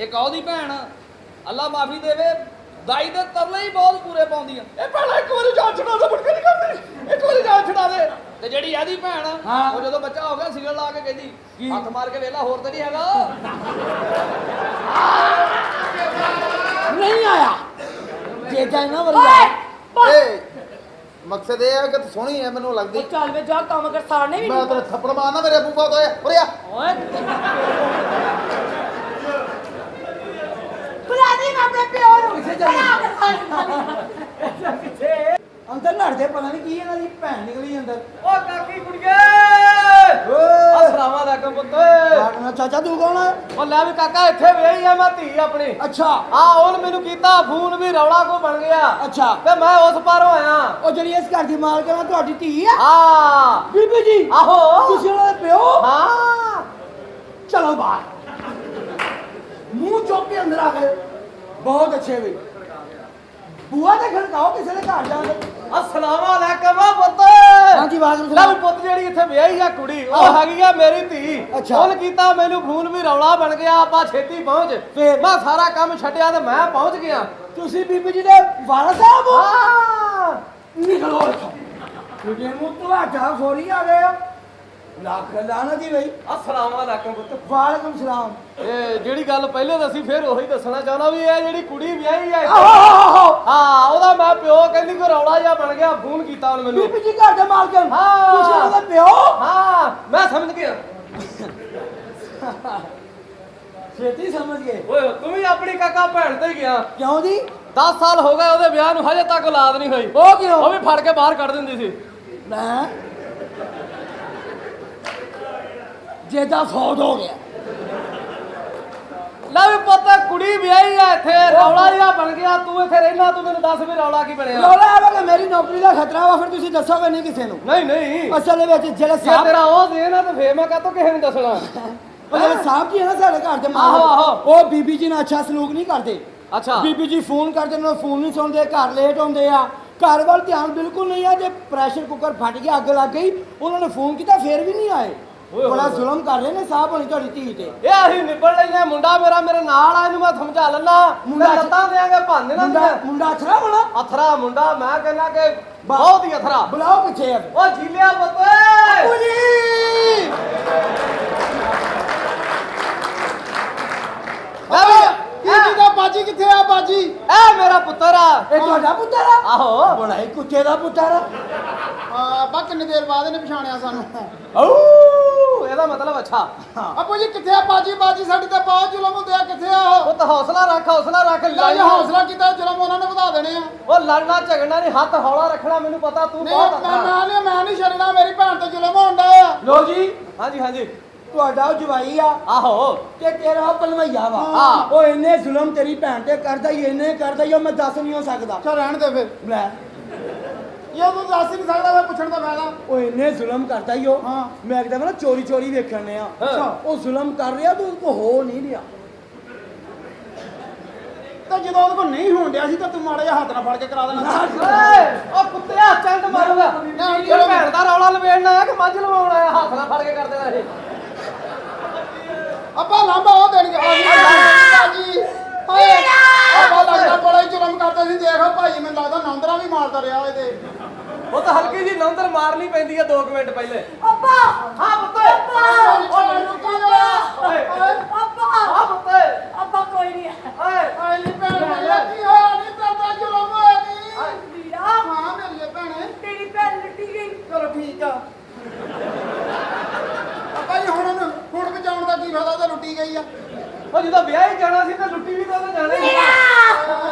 ਇੱਕ ਉਹਦੀ ਭੈਣ ਅੱਲਾ ਮਾਫੀ ਦੇਵੇ ਦਾਈ ਦੇ ਤਰਲੇ ਹੀ ਬਹੁਤ ਪੂਰੇ ਪਾਉਂਦੀਆਂ। ਇਹ ਪਹਿਲਾਂ ਇੱਕ ਵਾਰੀ ਜਾਨ ਛਡਾ ਦੇ, ਮੁੜ ਕੇ ਨਹੀਂ ਕਰਦੀ, ਇੱਕ ਵਾਰੀ ਜਾਨ ਛਡਾ ਦੇ। ਤੇ ਜਿਹੜੀ ਇਹਦੀ ਭੈਣ ਉਹ ਜਦੋਂ ਬੱਚਾ ਹੋ ਗਿਆ ਸਿਗਲ ਲਾ ਕੇ ਕਹਿੰਦੀ ਹੱਥ ਮਾਰ ਕੇ ਵੇਲਾ ਹੋਰ ਤਾਂ ਨਹੀਂ ਹੈਗਾ। ਨਹੀਂ ਆਇਆ ਜੇਜਾ ਨਾ ਵਰੀ ਮਕਸਦ ਇਹ ਹੈ ਕਿ ਤੂੰ ਸੋਹਣੀ ਹੈ ਮੈਨੂੰ ਲੱਗਦੀ। ਚੱਲ ਵੇ ਜਾ ਕੰਮ ਕਰ ਸਾਰਨੇ ਵੀ ਮੈਂ ਤੇਰੇ ਥੱਪੜ ਮਾਰਨਾ ਮੇਰੇ ਅੱਬੂ ਬਾਤ ਹੋਇਆ ਉਰੇ ਆ ਓਏ ਪੁਰਾਣੀ ਮੈਂ ਆਪਣੇ ਪਿਓ ਨੂੰ ਕਿੱਥੇ ਅੰਦਰ ਲੜਦੇ ਪਤਾ ਨਹੀਂ ਕੀ ਇਹਨਾਂ ਦੀ ਭੈਣ ਨਿਕਲੀ ਅੰਦਰ। ਓ ਕਾਕੀ ਕੁੜੀਏ ਅਸਲਾਮ ਅਲੈਕਮ ਪੁੱਤ। ਆਖਣਾ ਚਾਚਾ ਤੂੰ ਕੌਣ ਹੈ? ਓ ਲੈ ਵੀ ਕਾਕਾ ਇੱਥੇ ਵੇਹੀ ਆ ਮੈਂ ਧੀ ਆਪਣੀ। ਅੱਛਾ ਆ ਉਹਨ ਮੈਨੂੰ ਕੀਤਾ ਫੋਨ ਵੀ ਰੌਲਾ ਕੋ ਬਣ ਗਿਆ। ਅੱਛਾ ਤੇ ਮੈਂ ਉਸ ਪਾਰੋਂ ਆਇਆ। ਉਹ ਜਿਹੜੀ ਇਸ ਘਰ ਦੀ ਮਾਲਕ ਹੈ ਤੁਹਾਡੀ ਧੀ ਆ? ਹਾਂ ਬੀਬੀ ਜੀ ਆਹੋ ਤੁਸੀਂ ਉਹਨਾਂ ਦੇ ਪਿਓ? ਹਾਂ ਚਲੋ ਬਾਹਰ ਮੂੰਹ ਚੁੱਕ ਕੇ ਅੰਦਰ ਆ ਗਏ। ਬਹੁਤ ਅੱਛੇ ਵੀ ਬੂਆ ਦੇ ਖੜਕਾਓ ਕਿਸੇ ਦੇ ਘਰ ਜਾਣ। ਅਸਲਾਮ ਅਲੈਕਮ ਪੁੱਤ। ਹਾਂਜੀ ਵਾਹਿਗੁਰੂ ਲੈ ਵੀ ਪੁੱਤ ਜਿਹੜੀ ਇੱਥੇ ਵਿਆਹੀ ਆ ਕੁੜੀ ਉਹ ਹੈਗੀ ਆ ਮੇਰੀ ਧੀ। ਅੱਛਾ। ਉਹਨ ਕੀਤਾ ਮੈਨੂੰ ਫੋਨ ਵੀ ਰੌਲਾ ਬਣ ਗਿਆ ਆਪਾਂ ਛੇਤੀ ਪਹੁੰਚ। ਫੇਰ? ਮੈਂ ਸਾਰਾ ਕੰਮ ਛੱਡਿਆ ਤੇ ਮੈਂ ਪਹੁੰਚ ਗਿਆ। ਤੁਸੀਂ ਬੀਬੀ ਜੀ ਦੇ ਵਾਲਾ ਸਾਹਿਬ ਹੋ? ਹਾਂ ਨਿਕਲੋ ਇੱਥੋਂ। ਤੁਹਾਡੇ ਮੂੰਹ ਤੋਂ ਆਟਾ ਖੋਰੀ ਆ ਗਏ ਆ। ਲੱਖ ਲਾਣਾ ਦੀ ਬਈ। ਅਸਲਾਮ ਅਲੈਕਮ ਪੁੱਤ। ਵਾਲੇਕੁਮ ਸਲਾਮ। ਇਹ ਜਿਹੜੀ ਗੱਲ ਪਹਿਲੇ ਦੱਸੀ ਫਿਰ ਉਹੀ ਦੱਸਣਾ ਚਾਹੁੰਦਾ ਵੀ ਇਹ ਜਿਹੜੀ ਕੁੜੀ ਵਿਆਹੀ ਆ ਆਹੋ ਹਾਂ ਉਹਦਾ ਮੈਂ ਪਿਓ ਕਹਿੰਦੀ ਕੋਈ ਰੌਲਾ ਜਿਹਾ ਬਣ ਗਿਆ ਫੋਨ ਕੀਤਾ ਉਹਨੇ ਮੈਨੂੰ। ਬੀਬੀ ਜੀ ਘਰ ਦੇ ਮਾਲਕ ਹਨ। ਹਾਂ। ਤੁਸੀਂ ਉਹਨਾਂ ਦੇ ਪਿਓ? ਹਾਂ ਮੈਂ ਸਮਝ ਗਿਆ। ਛੇਤੀ ਸਮਝ ਗਏ। ਓਏ ਤੂੰ ਵੀ ਆਪਣੀ ਕਾਕਾ ਭੈਣ ਤੇ ਗਿਆ। ਕਿਉਂ ਜੀ? 10 ਸਾਲ ਹੋ ਗਏ ਉਹਦੇ ਵਿਆਹ ਨੂੰ ਹਜੇ ਤੱਕ ਔਲਾਦ ਨਹੀਂ ਹੋਈ। ਉਹ ਕਿਉਂ? ਉਹ ਵੀ ਫੜ ਕੇ ਬਾਹਰ ਕੱਢ ਦਿੰਦੀ ਸੀ। ਮੈਂ ਜੇਦਾ 100 ਹੋ ਗਿਆ। ਲੈ ਵੀ ਪੁੱਤ ਕੁੜੀ ਵਿਆਹੀ ਆ ਇੱਥੇ ਰੌਲਾ ਜਿਹਾ ਬਣ ਗਿਆ। ਤੂੰ ਇੱਥੇ ਰਹਿਣਾ ਤੂੰ ਮੈਨੂੰ ਦੱਸ ਵੀ ਰੌਲਾ ਕੀ ਬਣਿਆ। ਰੌਲਾ ਆਵਾ ਕਿ ਮੇਰੀ ਨੌਕਰੀ ਦਾ ਖਤਰਾ ਵਾ ਫਿਰ ਤੁਸੀਂ ਦੱਸੋਗੇ ਨਹੀਂ ਕਿਸੇ ਨੂੰ? ਨਹੀਂ ਨਹੀਂ ਅਸਲ ਦੇ ਵਿੱਚ ਜਿਹੜੇ ਜੇ ਸਾਹਿਬ ਤੇਰਾ ਉਹ ਦੇਣ ਆ ਤੇ ਫੇਰ ਮੈਂ ਕਾਹਤੋਂ ਕਿਸੇ ਨੂੰ ਦੱਸਣਾ। ਉਹ ਜਿਹੜੇ ਸਾਹਿਬ ਜੀ ਹੈ ਨਾ ਸਾਡੇ ਘਰ ਦੇ ਆਹੋ, ਮਾਲਕ ਆਹੋ। ਉਹ ਬੀਬੀ ਜੀ ਨਾਲ ਅੱਛਾ ਸਲੂਕ ਨਹੀਂ ਕਰਦੇ। ਅੱਛਾ ਬੀਬੀ ਜੀ ਫੋਨ ਕਰਦੇ ਨੇ ਫੋਨ ਨਹੀਂ ਸੁਣਦੇ ਘਰ ਲੇਟ ਹੁੰਦੇ ਆ। ਘਰ ਵੱਲ ਧਿਆਨ ਬਿਲਕੁਲ ਨਹੀਂ ਆ। ਜੇ ਪ੍ਰੈਸ਼ਰ ਕੁੱਕਰ ਫਟ ਗਿਆ ਅੱਗ ਲੱਗ ਗਈ ਉਹਨਾਂ ਨੇ ਫੋਨ ਕੀਤਾ ਫੇਰ ਵੀ ਨਹੀਂ ਆਏ। ਬੜਾ ਜ਼ੁਲਮ ਕਰ ਰਹੇ ਨੇ ਸਾਹਿਬ ਹੋਣੀ ਤੁਹਾਡੀ ਧੀ ਤੇ। ਇਹ ਅਸੀਂ ਨਿਬੜ ਲੈਨੇ ਮੁੰਡਾ ਮੇਰਾ ਮੇਰੇ ਨਾਲ ਆ ਇਹਨੂੰ ਮੈਂ ਸਮਝਾ ਲੈਣਾ। ਮੁੰਡਾ ਲੱਤਾਂ ਦੇਾਂਗੇ ਭਾਂਦੇ ਨਾ ਮੁੰਡਾ ਅਥਰਾ ਬਣਾ ਅਥਰਾ ਮੁੰਡਾ ਮੈਂ ਕਹਿੰਦਾ ਕਿ ਬਹੁਤ ਹੀ ਅਥਰਾ। ਬੁਲਾਓ ਪਿੱਛੇ ਆ। ਉਹ ਜੀਲਿਆ ਪੁੱਤ ਕੀ ਦਾ ਬਾਜੀ ਕਿੱਥੇ ਆ ਬਾਜੀ? ਇਹ ਮੇਰਾ ਪੁੱਤਰ ਆ। ਇਹ ਤੁਹਾਡਾ ਪੁੱਤਰ ਆ? ਆਹੋ ਬੜਾ ਹੀ ਕੁੱਤੇ ਦਾ ਪੁੱਤਰ ਆ। ਅੱਬਾ ਕਿੰਨੀ ਦੇਰ ਬਾਅਦ ਇਹਨੇ ਪਛਾਣਿਆ ਸਾਨੂੰ। ਓ ਇਹਦਾ ਮਤਲਬ ਅੱਛਾ। ਅੱਬੂ ਜੀ ਕਿੱਥੇ ਆ ਬਾਜੀ? ਬਾਜੀ ਸਾਡੀ ਤੇ ਬਹੁਤ ਜ਼ੁਲਮ ਹੁੰਦੇ ਆ। ਕਿੱਥੇ ਆ ਉਹ? ਪੁੱਤ ਹੌਸਲਾ ਰੱਖ ਹੌਸਲਾ ਰੱਖ। ਲੈ ਜੇ ਹੌਸਲਾ ਕੀਤਾ ਜ਼ੁਲਮ ਉਹਨਾਂ ਨੇ ਵਧਾ ਦੇਣੇ ਆ। ਉਹ ਲੜਨਾ ਝਗੜਨਾ ਨਹੀਂ ਹੱਥ ਹੌਲਾ ਰੱਖਣਾ। ਮੈਨੂੰ ਪਤਾ ਤੂੰ ਨਹੀਂ ਬਹੁਤ ਅਥਰਾ। ਮੈਂ ਨਹੀਂ ਛੱਡਣਾ। ਮੇਰੀ ਭੈਣ ਤੇ ਜ਼ੁਲਮ ਹੁੰਦਾ ਆ। ਲੋ ਜੀ ਹਾਂਜੀ ਹਾਂਜੀ ਤੁਹਾਡਾ ਉਹ ਜਵਾਈ ਆ ਆਹੋ ਤੇ ਤੇਰਾ ਉਹ ਭਲਵਈਆ ਵਾ। ਹਾਂ। ਉਹ ਇੰਨੇ ਜ਼ੁਲਮ ਤੇਰੀ ਭੈਣ ਤੇ ਕਰਦਾ ਹੀ ਇੰਨੇ ਕਰਦਾ ਹੀ ਉਹ ਮੈਂ ਦੱਸ ਨਹੀਂ ਹੋ ਸਕਦਾ। ਚਲ ਰਹਿਣ ਦੇ ਫਿਰ। ਲੈ ਇਹ ਤੂੰ ਦੱਸ ਹੀ ਨਹੀਂ ਸਕਦਾ। ਮੈਂ ਪੁੱਛਣ ਦਾ ਫਾਇਦਾ। ਉਹ ਇੰਨੇ ਜ਼ੁਲਮ ਕਰਦਾ ਹੀ ਉਹ। ਹਾਂ। ਮੈਂ ਕਹਿੰਦਾ ਨਾ ਚੋਰੀ ਚੋਰੀ ਵੇਖਣ ਨੇ ਆ। ਅੱਛਾ। ਉਹ ਜ਼ੁਲਮ ਕਰ ਰਿਹਾ ਤੂੰ ਕੋ ਹੋ ਨਹੀਂ ਰਿਹਾ। ਤਾਂ ਜਦੋਂ ਉਹਦੇ ਕੋਲ ਨਹੀਂ ਹੋਣ ਡਿਆ ਸੀ ਤਾਂ ਤੂੰ ਮਾੜਾ ਜਿਹਾ ਹੱਥ ਨਾਲ ਫੜ ਕੇ ਕਰਾ ਦੇਣਾ। ਓਏ ਉਹ ਕੁੱਤਿਆ ਚੰਡ ਮਾਰੂਗਾ। ਇਹ ਭੈਣ ਦਾ ਰੌਲਾ ਲਵੇੜਨਾ ਆ ਕਿ ਮੱਝ ਲਵਾਉਣਾ ਆ। ਹੱਥ ਨਾਲ ਫੜ ਕੇ ਕਰ ਦੇਣਾ ਇਹ। ਅੱਬਾ ਲਾਂਬਾ ਉਹ ਦੇਣਗੇ ਬਾਜੀ। ਹਾਏ ਅੱਬਾ ਲੱਗਦਾ ਬੜਾ ਹੀ ਜ਼ੁਲਮ ਕਰਦਾ ਸੀ। ਦੇਖ ਭਾਈ ਮੈਨੂੰ ਲੱਗਦਾ ਨੌਂਦਰਾ ਵੀ ਮਾਰਦਾ ਰਿਹਾ ਇਹਦੇ। ਉਹ ਤਾਂ ਹਲਕੀ ਜੀ ਨੌਂਦਰ ਮਾਰਨੀ ਪੈਂਦੀ ਆ 2 ਮਿੰਟ ਪਹਿਲੇ। ਅੱਪਾ ਹਾਂ ਪੁੱਤ ਅੱਪਾ ਮੈਨੂੰ ਕੀ ਹੋਇਆ? ਅੱਪਾ ਹਾਂ ਪੁੱਤ ਅੱਪਾ ਕੋਈ ਨਹੀਂ ਓਏ ਹਾਏ ਨੀ ਭੈਣ ਮੇਰਾ ਕੀ ਹੋਇਆ? ਨਹੀਂ ਕਰਦਾ ਜ਼ੁਲਮ ਹੋਇਆ ਨਹੀਂ। ਵੀਰਾ ਹਾਂ ਮੇਰੀ ਭੈਣੇ। ਤੇਰੀ ਭੈਣ ਲੁੱਟੀ ਗਈ। ਚਲੋ ਠੀਕ ਆ। ਅੱਬਾ ਜੀ ਹੁਣ ਬਚਾਉਣ ਦਾ ਕੀ ਫਾਇਦਾ? ਤਾਂ ਲੁੱਟੀ ਗਈ ਆ। ਉਹ ਜਦੋਂ ਵਿਆਹ ਹੀ ਜਾਣਾ ਸੀ ਤਾਂ ਲੁੱਟੀ ਵੀ ਤਾਂ ਉਹਨੇ ਜਾਣਾ ਹੀ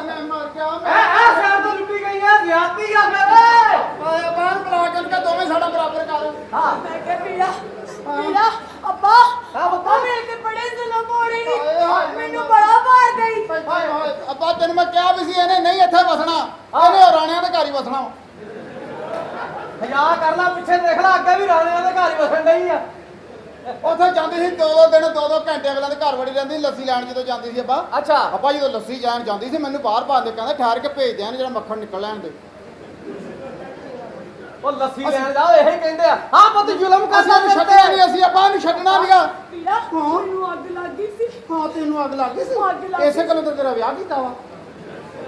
ਮੈਂ ਮਰ ਗਿਆ। ਐ ਸਾਰ ਤੋਂ ਲੁੱਟੀ ਗਈ ਆ ਜ਼ਿਆਦਤੀ ਆ ਮੇਰੇ। ਬਾਹਰ ਬੁਲਾ ਕੇ ਉਹਨੂੰ ਦੋਵੇਂ ਸਾਡਾ ਬਰਾਬਰ ਕਰ। ਹਾਂ ਮੈਂ ਕਿਹਾ ਵੀਰਾ ਅੱਪਾ ਹਾਂ ਪੁੱਤ। ਮੇਰੇ ਤੇ ਬੜੇ ਜ਼ੁਲਮ ਹੋ ਰਹੇ ਹਾਏ, ਨੇ। ਹਾਏ। ਮੈਨੂੰ ਬੜਾ ਮਾਰ ਗਈ। ਹਾਏ ਹਾਏ ਅੱਬਾ ਤੈਨੂੰ ਮੈਂ ਕਿਹਾ ਵੀ ਸੀ ਇਹਨੇ ਨਹੀਂ ਇੱਥੇ ਵਸਣਾ। ਇਹਨੇ ਰਾਣਿਆਂ ਦੇ ਘਰ ਹੀ ਵਸਣਾ। ਹਯਾ ਕਰ ਲੈ ਪਿੱਛੇ ਦੇਖ ਲੈ ਅੱਗੇ ਵੀ ਰਾਣਿਆਂ ਦੇ ਘਰ ਹੀ ਵਸਣ ਡਈ ਆ। ਉੱਥੇ ਜਾਂਦੀ ਸੀ 2-2 ਦਿਨ 2-2 ਘੰਟੇ ਅਗਲਿਆਂ ਦੇ ਘਰ ਵੜੀ ਰਹਿੰਦੀ ਸੀ ਲੱਸੀ ਲੈਣ ਜਦੋਂ ਜਾਂਦੀ ਸੀ ਅੱਬਾ। ਅੱਛਾ ਅੱਬਾ ਜਦੋਂ ਲੱਸੀ ਲੈਣ ਜਾਂਦੀ ਸੀ ਮੈਨੂੰ ਬਾਹਰ ਭਾਂਦੇ ਕਹਿੰਦਾ ਠਹਿਰ ਕੇ ਭੇਜ ਦਿਆਂ ਜਿਹੜਾ ਮੱਖਣ ਨਿਕਲ ਲੈਣ ਦੇ। ਉਹ ਲੱਸੀ ਲੈਣ ਜਾਓ ਇਹੀ ਕਹਿੰਦੇ ਆ। ਹਾਂ ਪੁੱਤ ਜ਼ੁਲਮ ਅਸੀਂ ਕਰਨਾ ਇਹਨੂੰ ਛੱਡਣਾ ਨਹੀਂ। ਅਸੀਂ ਅੱਬਾ ਇਹਨੂੰ ਛੱਡਣਾ ਨਹੀਂਗਾ। ਵੀਰਾ ਮੈਨੂੰ ਅੱਗ ਲੱਗ ਗਈ ਸੀ। ਹਾਂ ਤੈਨੂੰ ਅੱਗ ਲੱਗ ਗਈ ਅੱਗ ਲੱਗ ਸੀ ਇਸੇ ਗੱਲੋਂ ਤਾਂ ਤੇਰਾ ਵਿਆਹ ਕੀਤਾ ਵਾ